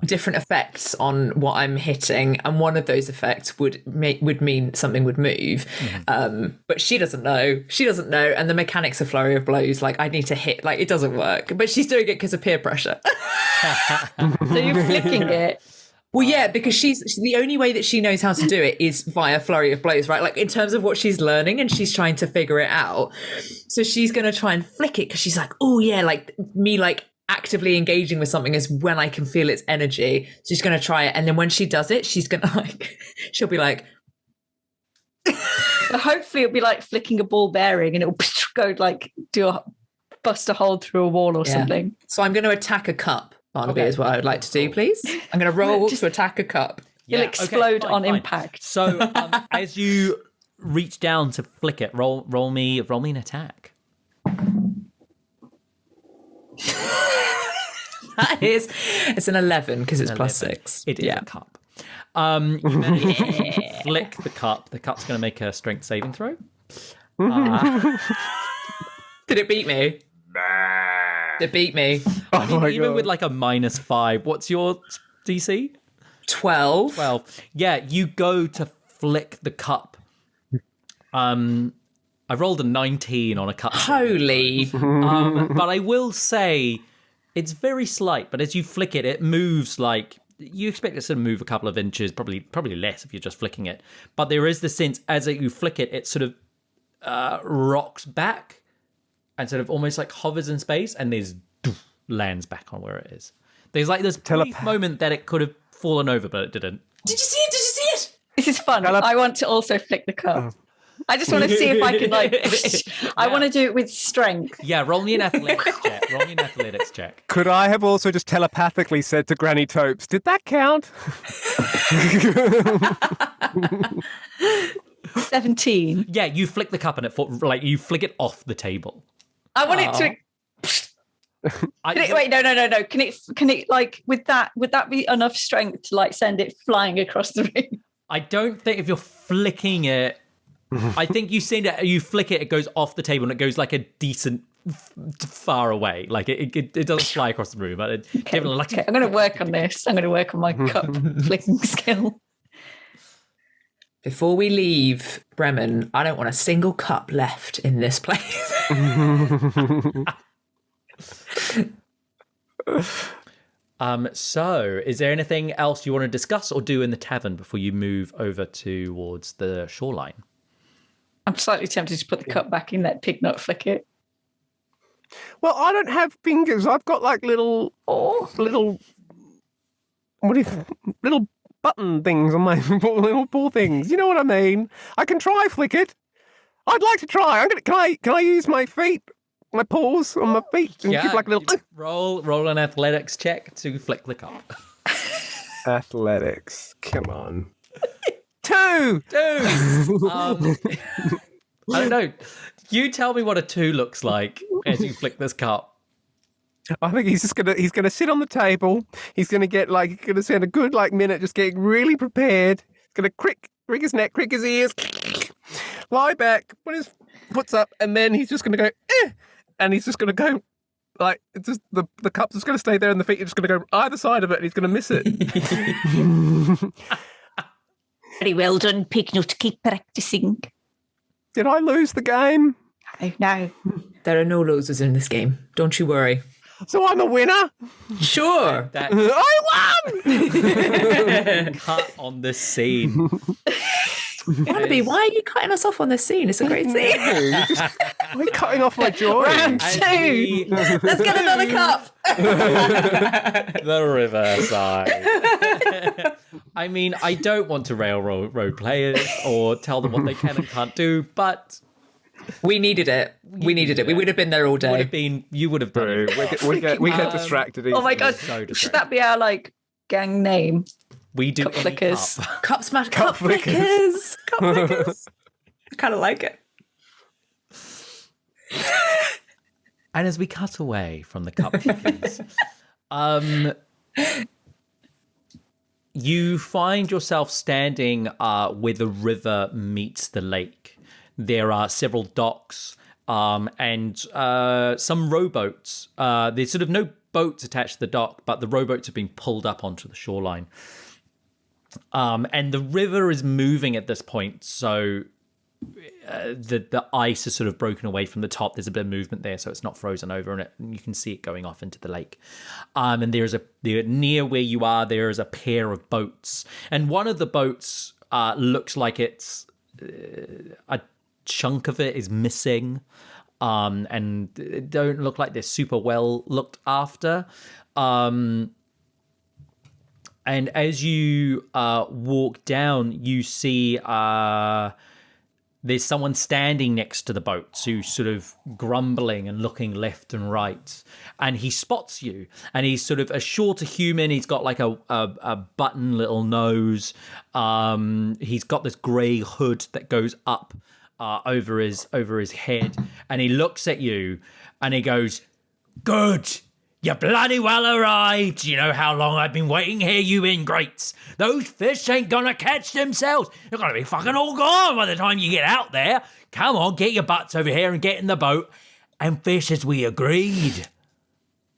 different effects on what I'm hitting, and one of those effects would mean something would move. Mm-hmm. But she doesn't know. And the mechanics of Flurry of Blows, like, I need to hit, like, it doesn't work. But she's doing it because of peer pressure. So you're flicking it. Well, yeah, because she's the only way that she knows how to do it is via Flurry of Blows, right? Like, in terms of what she's learning, and she's trying to figure it out. So she's going to try and flick it because she's like, oh yeah, like, me, like, actively engaging with something is when I can feel its energy. She's going to try it, and then when she does it, she's going to, like, she'll be like. So hopefully it'll be like flicking a ball bearing, and it'll go, like, bust a hole through a wall or something. So I'm going to attack a cup. Barnaby is what I would like to do, please. I'm going to roll to attack a cup. It'll explode on impact. So as you reach down to flick it, roll me an attack. It's an 11 because it's 11. +6. It is a cup. You manage to flick the cup. The cup's going to make a strength saving throw. Did it beat me? It beat me. I mean, my even God. with like a -5, what's your DC? 12. 12. Yeah, you go to flick the cup. I rolled a 19 on a cup. Holy. But I will say it's very slight, but as you flick it, it moves like you expect it to move a couple of inches, probably less if you're just flicking it. But there is the sense as you flick it, it sort of rocks back and sort of almost like hovers in space and lands back on where it is. There's like this brief moment that it could have fallen over, but it didn't. Did you see it? Did you see it? This is fun. I want to also flick the cup. I just want to see if I can I want to do it with strength. Yeah, roll me an athletics check. Could I have also just telepathically said to Granny Topes, did that count? 17. Yeah, you flick the cup and you flick it off the table. I want it to. Wait, no. Can it like would that be enough strength to like send it flying across the room? I don't think if you're flicking it, I think you flick it, it goes off the table and it goes like a decent far away. Like it doesn't fly across the room. But Okay, I'm going to work on this. I'm going to work on my cup flicking skill. Before we leave Bremen, I don't want a single cup left in this place. So is there anything else you want to discuss or do in the tavern before you move over towards the shoreline? I'm slightly tempted to put the cup back in, let Pignut flick it. Well, I don't have fingers. I've got like little button things on my little paw things. You know what I mean? I can try flick it. I'd like to try. Can I use my feet, my paws on my feet, and give like a little roll an athletics check to flick the cup. Athletics. Come on. 2. I don't know. You tell me what a 2 looks like as you flick this cup. I think he's gonna sit on the table. He's gonna spend a good minute just getting really prepared. He's gonna crick his neck, crick his ears, lie back, put his foot up, and then he's just gonna go, and he's just gonna go it's just the cup's just gonna stay there, and the feet are just gonna go either side of it, and he's gonna miss it. Very well done, Pignut. Keep practicing. Did I lose the game? No. There are no losers in this game. Don't you worry. So I'm a winner? Sure. I won! Cut on the scene. Barnaby, why are you cutting us off on this scene? It's a great scene. We're cutting off my joy. Round 2. Let's get another cup. The riverside. I mean, I don't want to railroad players or tell them what they can and can't do, but we needed it. We would have been there all day. You would have done it. We get distracted. Oh my God. Should that be our gang name? We do Cup flickers. Cup smash. Cup flickers. Cup flickers. I kind of like it. And as we cut away from the cup flickers, you find yourself standing where the river meets the lake. There are several docks and some rowboats. There's sort of no boats attached to the dock, but the rowboats have been pulled up onto the shoreline. And the river is moving at this point, so the ice is sort of broken away from the top. There's a bit of movement there, so it's not frozen over, and you can see it going off into the lake. And near where you are, there is a pair of boats, and one of the boats looks like it's a chunk of it is missing, and it don't look like they're super well looked after. And as you walk down, you see there's someone standing next to the boats who's sort of grumbling and looking left and right. And he spots you. And he's sort of a shorter human. He's got like a button little nose. He's got this grey hood that goes up over his head. And he looks at you and he goes, "Good. You bloody well arrived. You know how long I've been waiting here, you ingrates. Those fish ain't gonna catch themselves. They're gonna be fucking all gone by the time you get out there. Come on, get your butts over here and get in the boat and fish as we agreed."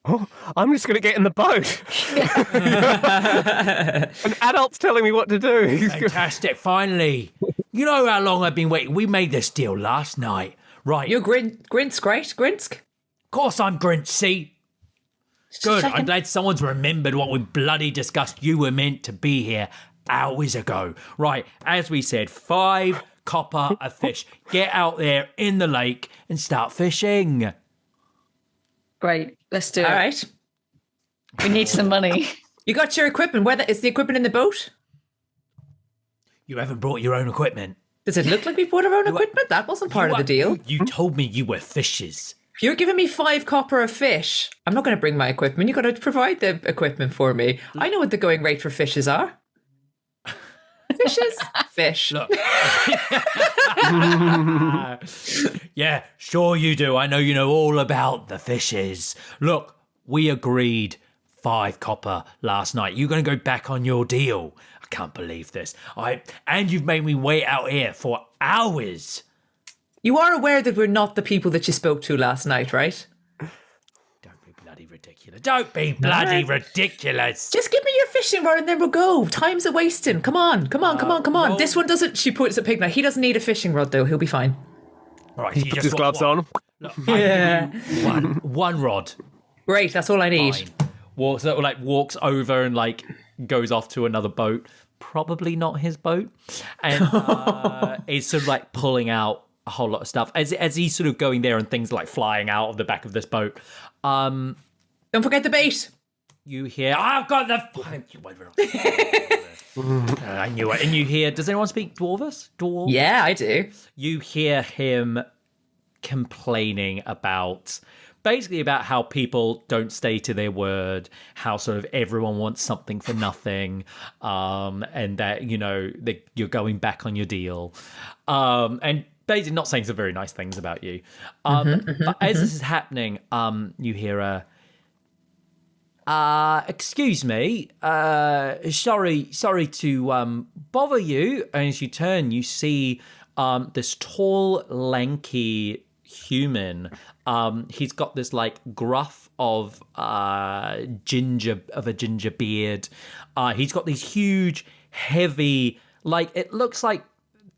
Oh, I'm just going to get in the boat. An adult's telling me what to do. Fantastic, finally. You know how long I've been waiting? We made this deal last night. Right. You're Grinsk, right? Grinsk? Of course I'm Grinch, see? Good, I'm glad someone's remembered what we bloody discussed. You were meant to be here hours ago. Right, as we said, 5 copper a fish. Get out there in the lake and start fishing. Great, let's do it. All right. We need some money. You got your equipment. Is the equipment in the boat? You haven't brought your own equipment. Does it look like we brought our own equipment? That wasn't part of the deal. You told me you were fishes. You're giving me 5 copper a fish. I'm not going to bring my equipment. You've got to provide the equipment for me. I know what the going rate for fishes are. Fishes? Fish. Look. Yeah, sure you do. I know you know all about the fishes. Look, we agreed 5 copper last night. You're going to go back on your deal. I can't believe this. And you've made me wait out here for hours. You are aware that we're not the people that you spoke to last night, right? Don't be bloody ridiculous. Don't be bloody ridiculous. Just give me your fishing rod and then we'll go. Time's a wasting. Come on. Roll. This one doesn't. She points at Pignut. He doesn't need a fishing rod though. He'll be fine. All right, He puts his gloves on. Look, yeah. One rod. Great. That's all I need. Fine. Walks over and goes off to another boat. Probably not his boat. And is sort of pulling out a whole lot of stuff as he's sort of going there, and things flying out of the back of this boat. Don't forget the bait. You hear, I've got the. I knew it. And you hear, does anyone speak Dwarvish? Yeah, I do. You hear him complaining about how people don't stay to their word, how sort of everyone wants something for nothing, and that, that you're going back on your deal. And basically not saying some very nice things about you. But as this is happening, you hear excuse me, sorry to bother you. And as you turn, you see this tall, lanky human. He's got this gruff of a ginger beard. He's got these huge, heavy, it looks like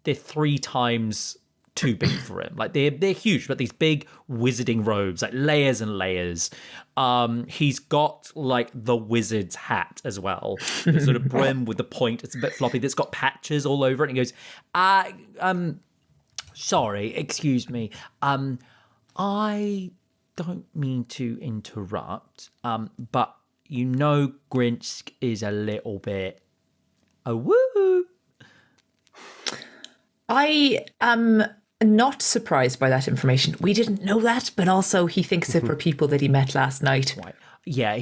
they're 3 times too big for him. They're huge, but these big wizarding robes, layers and layers. He's got the wizard's hat as well. It's sort of brim with the point. It's a bit floppy. That's got patches all over it. And he goes, sorry, excuse me. I don't mean to interrupt, but Grinsk is a little bit woo. I am not surprised by that information. We didn't know that, but also he thinks it were people that he met last night. Right. Yeah,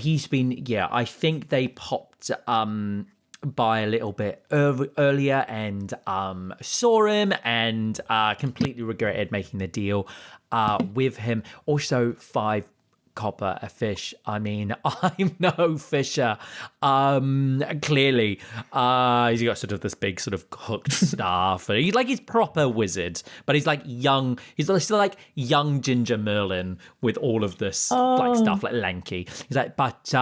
I think they popped by a little bit earlier and saw him and completely regretted making the deal with him. Also, 5 copper a fish. I mean, I'm no fisher. Clearly, he's got sort of this big sort of hooked staff. And he's proper wizard, but he's young. He's still young Ginger Merlin with all of this stuff, lanky. He's but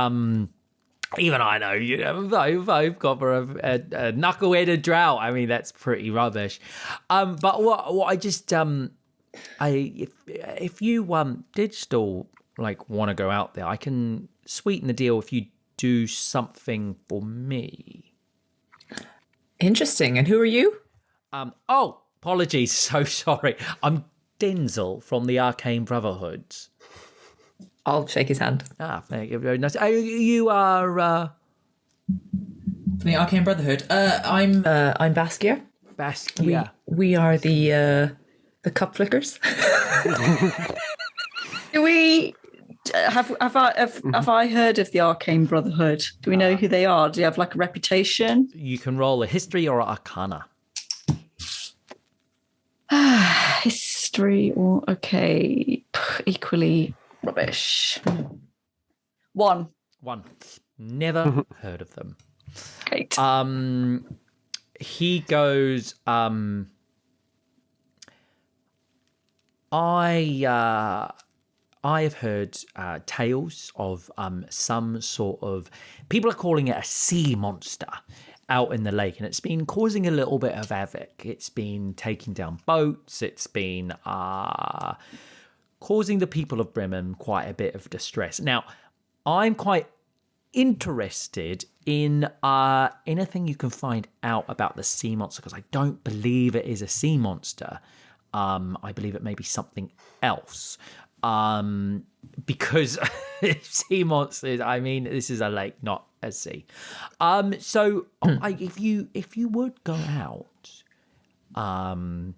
even I know, 5 copper a knuckleheaded drought. I mean, that's pretty rubbish. But what I just if you did still want to go out there, I can sweeten the deal if you do something for me. Interesting. And who are you? Apologies. So sorry. I'm Denzel from the Arcane Brotherhood. I'll shake his hand. Thank you. Very nice. You are the Arcane Brotherhood. I'm Baskia. Baskia. We are the cup flickers. Do we have I heard of the Arcane Brotherhood? Do we know who they are? Do you have a reputation? You can roll a history or Arcana. History or equally rubbish. 1. Never heard of them. Great. He goes, I have heard tales of some sort of, people are calling it a sea monster out in the lake, and it's been causing a little bit of havoc. It's been taking down boats. It's been causing the people of Bremen quite a bit of distress. Now, I'm quite interested in anything you can find out about the sea monster, because I don't believe it is a sea monster. I believe it may be something else. Because sea monsters, I mean, this is a lake, not a sea. So if you would go out, and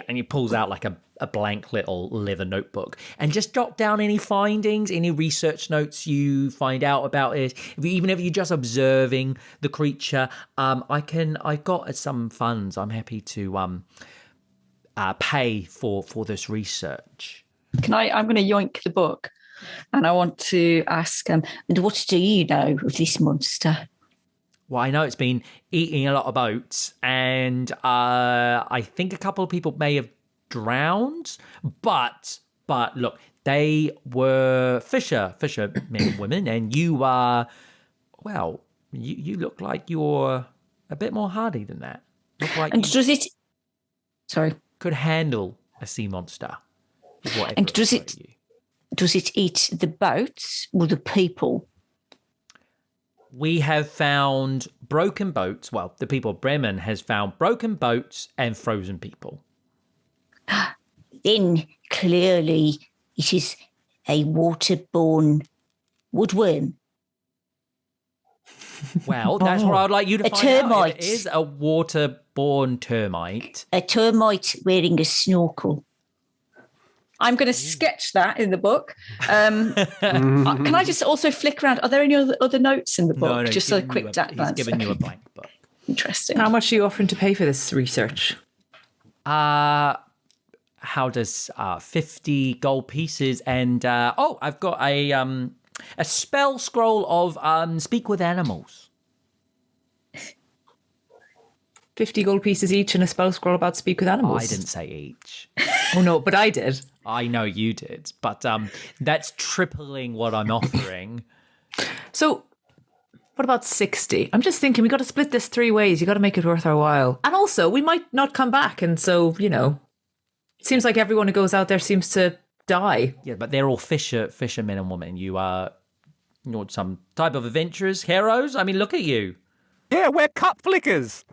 he pulls out like a blank little leather notebook and just jot down any findings, any research notes you find out about it. Even if you're just observing the creature, I've got some funds. I'm happy to pay for this research. I'm going to yoink the book, and I want to ask, and what do you know of this monster? Well, I know it's been eating a lot of boats, and I think a couple of people may have drowned, but look, they were fishermen and women, and you are, well, you look like you're a bit more hardy than that. Look like and does it? Sorry. Could handle a sea monster. And does it eat the boats or the people? We have found broken boats. Well, the people of Bremen has found broken boats and frozen people. Then clearly it is a waterborne woodworm. Well, that's what I'd like you to A find termite. out. It is a waterborne termite. A termite wearing a snorkel. I'm going to sketch that in the book. Can I just also flick around? Are there any other notes in the book? No, just a quick glance. He's given you a blank book. Interesting. How much are you offering to pay for this research? How does 50 gold pieces and I've got a spell scroll of speak with animals. 50 gold pieces each and a spell scroll about speak with animals. I didn't say each. Oh no, but I did. I know you did, but that's tripling what I'm offering. So what about 60? I'm just thinking we got to split this 3 ways. You got to make it worth our while. And also, we might not come back, and so, it seems like everyone who goes out there seems to die. Yeah, but they're all fishermen and women. You're some type of adventurers, heroes. I mean, look at you. Yeah, we're cup flickers.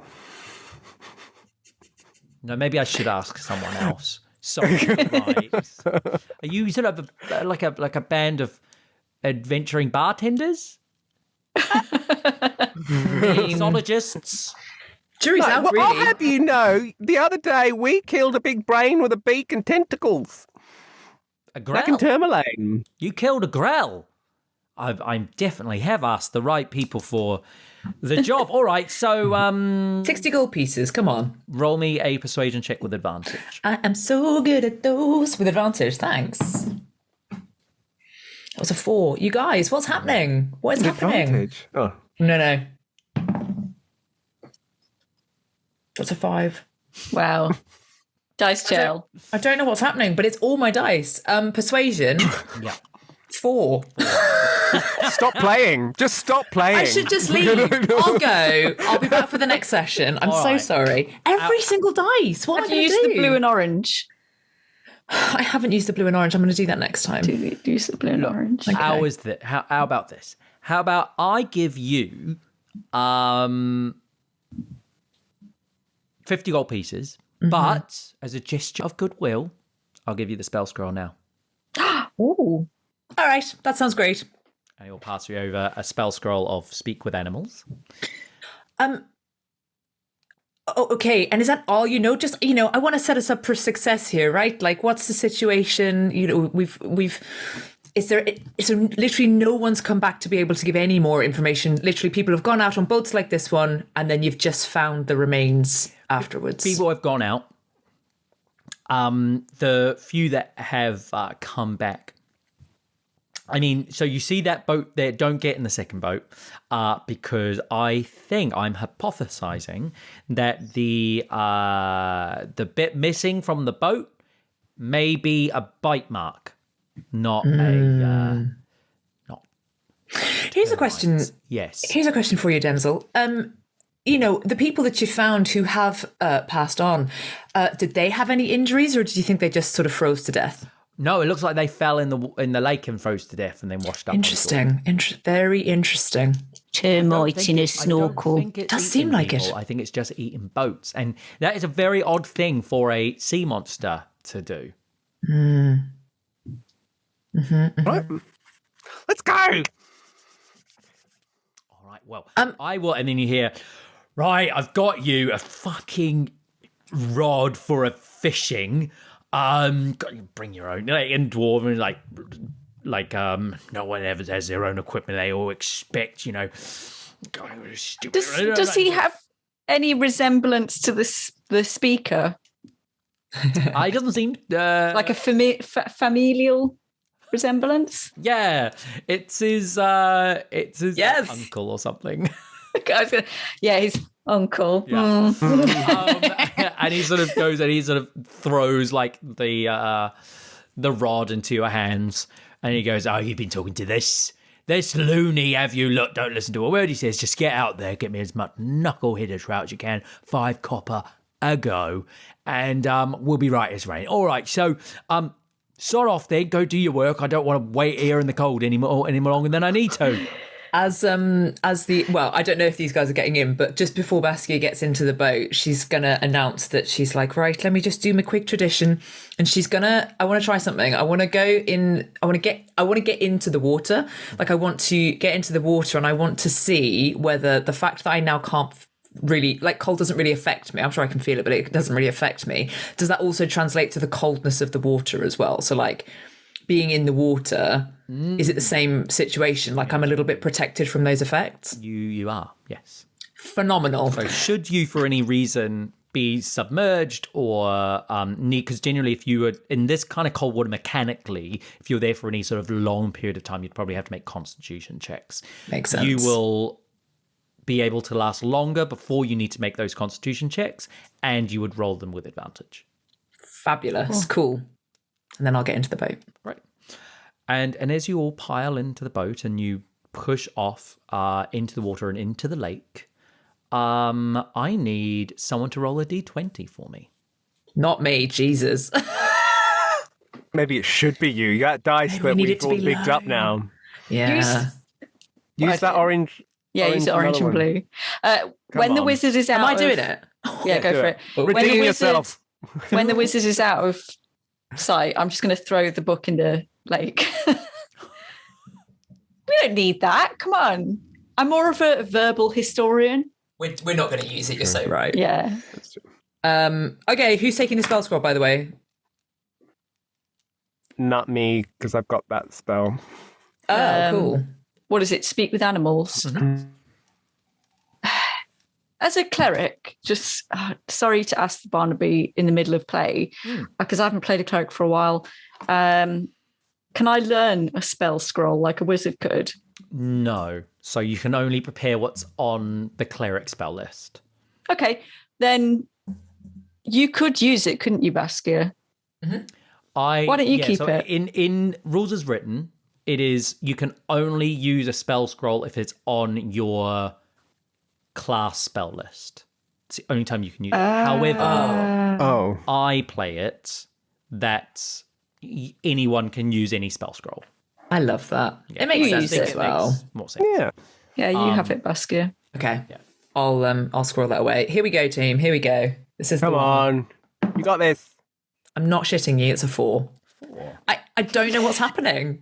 No, maybe I should ask someone else. Sorry, right. Are you sort of like a band of adventuring bartenders? Mixologists? Jury's out, Well, really. I'll have you know, the other day we killed a big brain with a beak and tentacles. A Back in grell? Tourmaline. You killed a grell. I definitely have asked the right people for the job. All right, so 60 gold pieces, come on. roll me a persuasion check with advantage. I am so good at those. With advantage, thanks. That was a 4. You guys, what's happening? What is happening? Advantage. Oh. No. That's a 5. Wow. Dice jail. I don't know what's happening, but it's all my dice. Persuasion, Yeah. 4. Stop playing. Just stop playing. I should just leave. I'll go. I'll be back for the next session. I'm All so right. sorry. Every single dice. What Have am I you going used to the do? blue and orange? I haven't used the blue and orange. I'm going to do that next time. Use the blue and orange. Okay. How about this? How about I give you 50 gold pieces, but as a gesture of goodwill, I'll give you the spell scroll now. Ooh. All right. That sounds great. And he'll pass you over a spell scroll of speak with animals. Oh, okay. And is that all you know? Just, I want to set us up for success here, right? Like, what's the situation? Is there literally no one's come back to be able to give any more information? Literally, people have gone out on boats like this one, and then you've just found the remains afterwards. People have gone out. The few that have come back. I mean, so you see that boat there, don't get in the second boat, because I think I'm hypothesizing that the bit missing from the boat maybe a bite mark, not a not. Here's a question. Yes. Here's a question for you, Denzel. The people that you found who have passed on, did they have any injuries, or did you think they just sort of froze to death? No, it looks like they fell in the lake and froze to death and then washed up. Interesting. Very interesting. Termite in a snorkel. It does seem like people. it. I think it's just eating boats. And that is a very odd thing for a sea monster to do. Right. Let's go. All right, well, I will. And then you hear, right, I've got you a fucking rod for a fishing. Bring your own. In Dwarven, no one ever has their own equipment. They all expect, Does he have any resemblance to the speaker? He doesn't seem Like a familial resemblance? Yeah, it's his Yes. uncle or something. His uncle. Yeah. And he sort of goes and he sort of throws like the rod into your hands, and he goes, "Oh, you've been talking to this loony, have you? Look, don't listen to a word he says. Just get out there, get me as much knuckleheaded trout as you can. 5 copper a go, and we'll be right as rain. All right, so sort off then, go do your work. I don't want to wait here in the cold any more longer than I need to." I don't know if these guys are getting in, but just before Baskia gets into the boat, she's gonna announce that she's like, right, let me just do my quick tradition, and I want to try something. I want to go in. I want to get into the water. Like, I want to get into the water, and I want to see whether the fact that I now can't really, like, cold doesn't really affect me. I'm sure I can feel it, but it doesn't really affect me. Does that also translate to the coldness of the water as well? So, like, being in the water, is it the same situation? Like, I'm a little bit protected from those effects? You are, yes. Phenomenal. So should you for any reason be submerged or need, because generally if you were in this kind of cold water mechanically, if you're there for any sort of long period of time, you'd probably have to make constitution checks. Makes sense. You will be able to last longer before you need to make those constitution checks, and you would roll them with advantage. Fabulous. Cool. And then I'll get into the boat. Right. And as you all pile into the boat and you push off into the water and into the lake, I need someone to roll a d20 for me. Not me, Jesus. Maybe it should be you. You got dice, Maybe but we need we've it to all be bigged low. up now. Yeah. Use that orange. Yeah, use orange and blue. When the on. wizard is out, Am I doing it? Yeah, go for it. Redeem yourself. When the wizard is out of sight, I'm just going to throw the book in the lake. We don't need that. Come on. I'm more of a verbal historian. We're not going to use it. You're so right. Yeah. Okay, who's taking the spell scroll, by the way? Not me, because I've got that spell. Oh, cool. What is it? Speak with animals. Mm-hmm. As a cleric, just sorry to ask the Barnaby in the middle of play, because I haven't played a cleric for a while. Can I learn a spell scroll like a wizard could? No. So you can only prepare what's on the cleric spell list. Okay, then you could use it, couldn't you, Baskia? Mm-hmm. Why don't you keep it? In rules as written, it is you can only use a spell scroll if it's on your class spell list. It's the only time you can use it. However, I play it that anyone can use any spell scroll. I love that. Yeah. It makes You sense use as it. well. Makes more sense. Yeah. Yeah, you have it, Baskia. Okay. Yeah. I'll scroll that away. Here we go, team. Here we go. This is Come the one. on. You got this. I'm not shitting you. It's a 4. I don't know what's happening.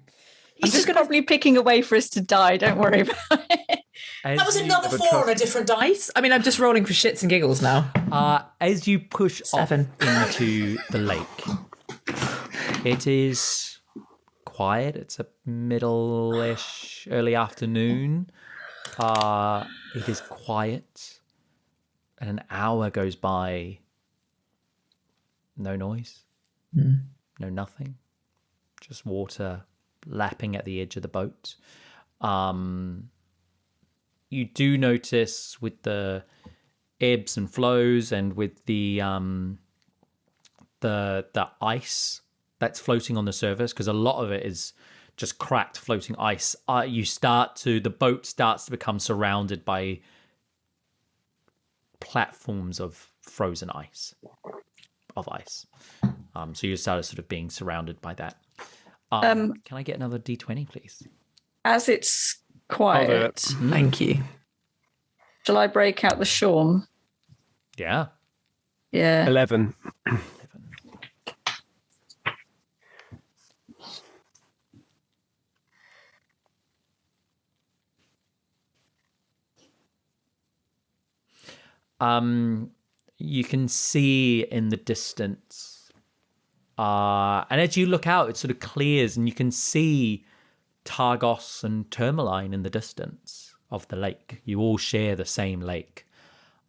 He's just probably picking a way for us to die. Don't worry about it. That was another 4 on a different dice. I mean, I'm just rolling for shits and giggles now. As you push 7 off into the lake, it is quiet. It's a middle-ish, early afternoon. It is quiet. And an hour goes by. No noise. No nothing. Just water lapping at the edge of the boat. You do notice with the ebbs and flows and with the ice that's floating on the surface, because a lot of it is just cracked floating ice, the boat starts to become surrounded by platforms of frozen ice. So you started sort of being surrounded by that. Can I get another D20, please? As it's quiet, Thank you. shall I break out the shawm? Yeah. Yeah. 11. You can see in the distance, and as you look out, it sort of clears, and you can see Targos and Tourmaline in the distance of the lake. You all share the same lake,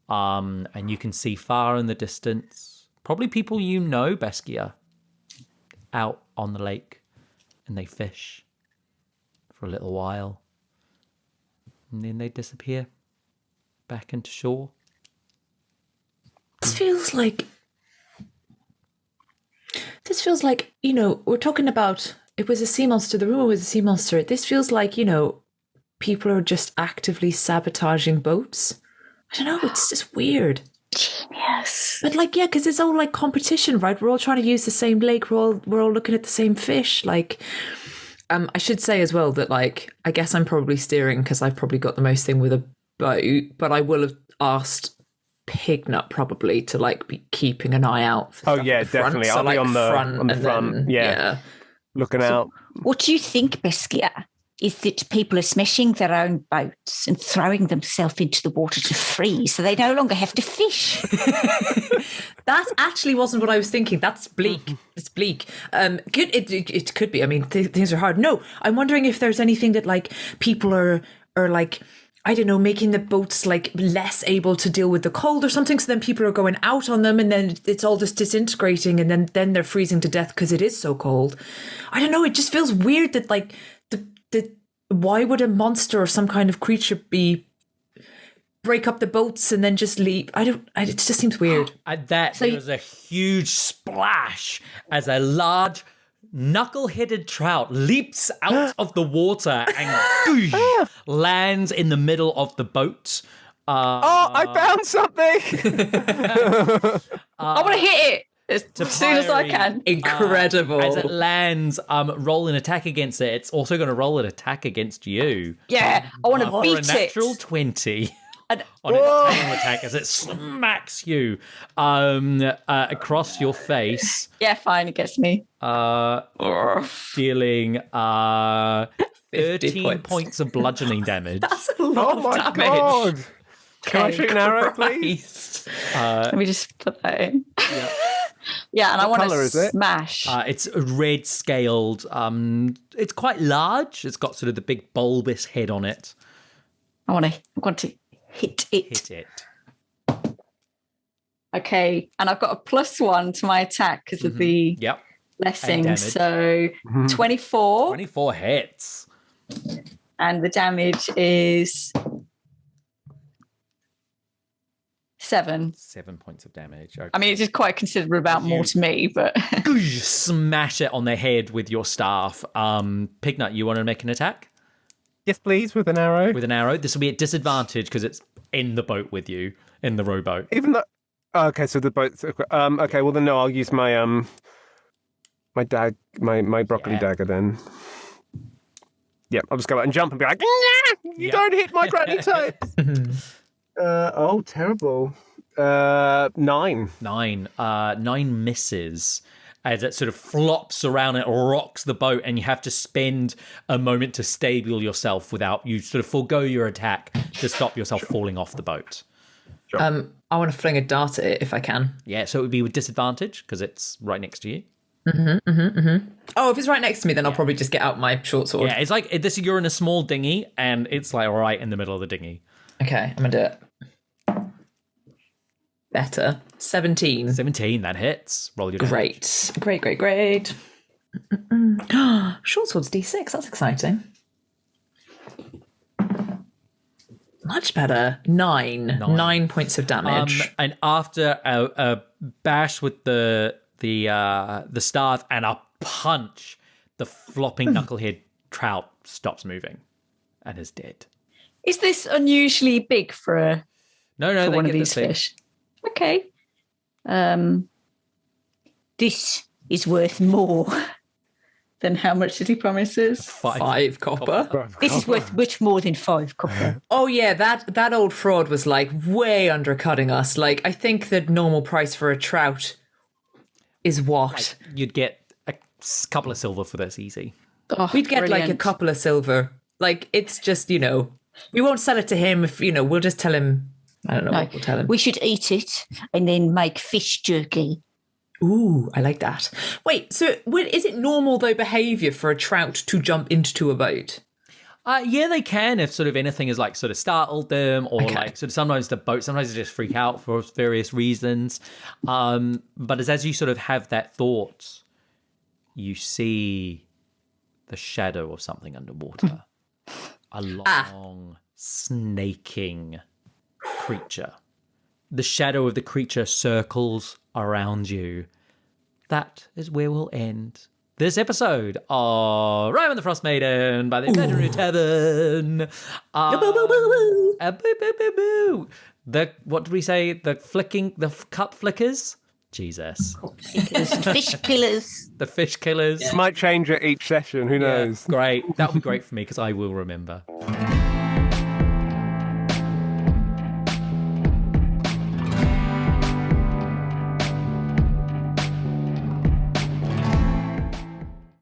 and you can see far in the distance, probably people you know, Baskia, out on the lake, and they fish for a little while, and then they disappear back into shore. This feels like, we're talking about, it was a sea monster, the rumor was a sea monster. This feels like, people are just actively sabotaging boats. I don't know, it's just weird. Genius. But because it's all like competition, right? We're all trying to use the same lake. We're all looking at the same fish. I should say as well that I guess I'm probably steering because I've probably got the most thing with a boat, but I will have asked Pignut probably to be keeping an eye out for stuff at the front. Definitely. So, I'll be on the front. then, Yeah. Looking out. What do you think, Baskia? Is that people are smashing their own boats and throwing themselves into the water to freeze so they no longer have to fish? That actually wasn't what I was thinking. That's bleak. It's bleak. Good. It could be. I mean, things are hard. No, I'm wondering if there's anything that people are I don't know, making the boats less able to deal with the cold or something. So then people are going out on them and then it's all just disintegrating and then they're freezing to death because it is so cold. I don't know. It just feels weird that why would a monster or some kind of creature break up the boats and then just leave? It just seems weird. At that, there was a huge splash as a large knuckle-headed trout leaps out of the water and lands in the middle of the boat. I found something! I want to hit it as soon as I can. Incredible. As it lands, roll an attack against it. It's also going to roll an attack against you. Yeah, I want to beat it. For a natural 20. On its tail attack as it smacks you across your face. Yeah, fine, it gets me. Dealing 13 points of bludgeoning damage. That's a lot of damage. God! Can I shoot an arrow, please? Let me just put that in. Yeah, and I want to smash. It's red scaled. It's quite large. It's got sort of the big bulbous head on it. I want to hit it. Okay, and I've got a +1 to my attack because of the blessing. So 24. 24 hits. And the damage is 7. 7 points of damage. Okay. I mean, it's just quite a considerable amount more to me, but... Smash it on the head with your staff. Pignut, you want to make an attack? Yes, please, with an arrow. With an arrow. This will be at disadvantage because it's in the boat with you, in the rowboat. Even though... okay, so the boat's... okay, well then no, I'll use my my broccoli dagger then. Yeah, I'll just go out and jump and be like, you don't hit my granny toes! Oh, terrible. 9. 9 misses as it sort of flops around and rocks the boat, and you have to spend a moment to stable yourself without you sort of forego your attack to stop yourself falling off the boat. Sure. I want to fling a dart at it if I can. Yeah, so it would be with disadvantage because it's right next to you. Oh, if it's right next to me, then I'll probably just get out my short sword. Yeah, it's like you're in a small dinghy, and it's right in the middle of the dinghy. Okay, I'm gonna do it. Better. 17. 17, that hits. Roll your damage. Great. Short sword's D6, that's exciting. Much better. 9 points of damage. And after a bash with the staff and a punch, the flopping knucklehead trout stops moving and is dead. Is this unusually big for No, one of these fish? Okay. This is worth more. Then how much did he promise us? 5 copper. This is worth much more than 5 copper. Oh yeah, that old fraud was like way undercutting us. Like, I think the normal price for a trout is what? You'd get a couple of silver for this, easy. Oh, We'd get like a brilliant. couple of silver. Like, it's just, we won't sell it to him if, we'll just tell him. I don't know what we'll tell him. We should eat it and then make fish jerky. Ooh, I like that. Wait, so is it normal, though, behaviour for a trout to jump into a boat? Yeah, they can if sort of anything has like sort of startled them, or like sort of sometimes they just freak out for various reasons. But as you sort of have that thought, you see the shadow of something underwater. A long, snaking creature. The shadow of the creature circles around you. That is where we'll end this episode of Rime and the Frostmaiden by the Imaginary Tavern. What did we say? The cup flickers? Jesus. Fish killers. The fish killers. Might change at each session. Who knows? Great. That would be great for me because I will remember.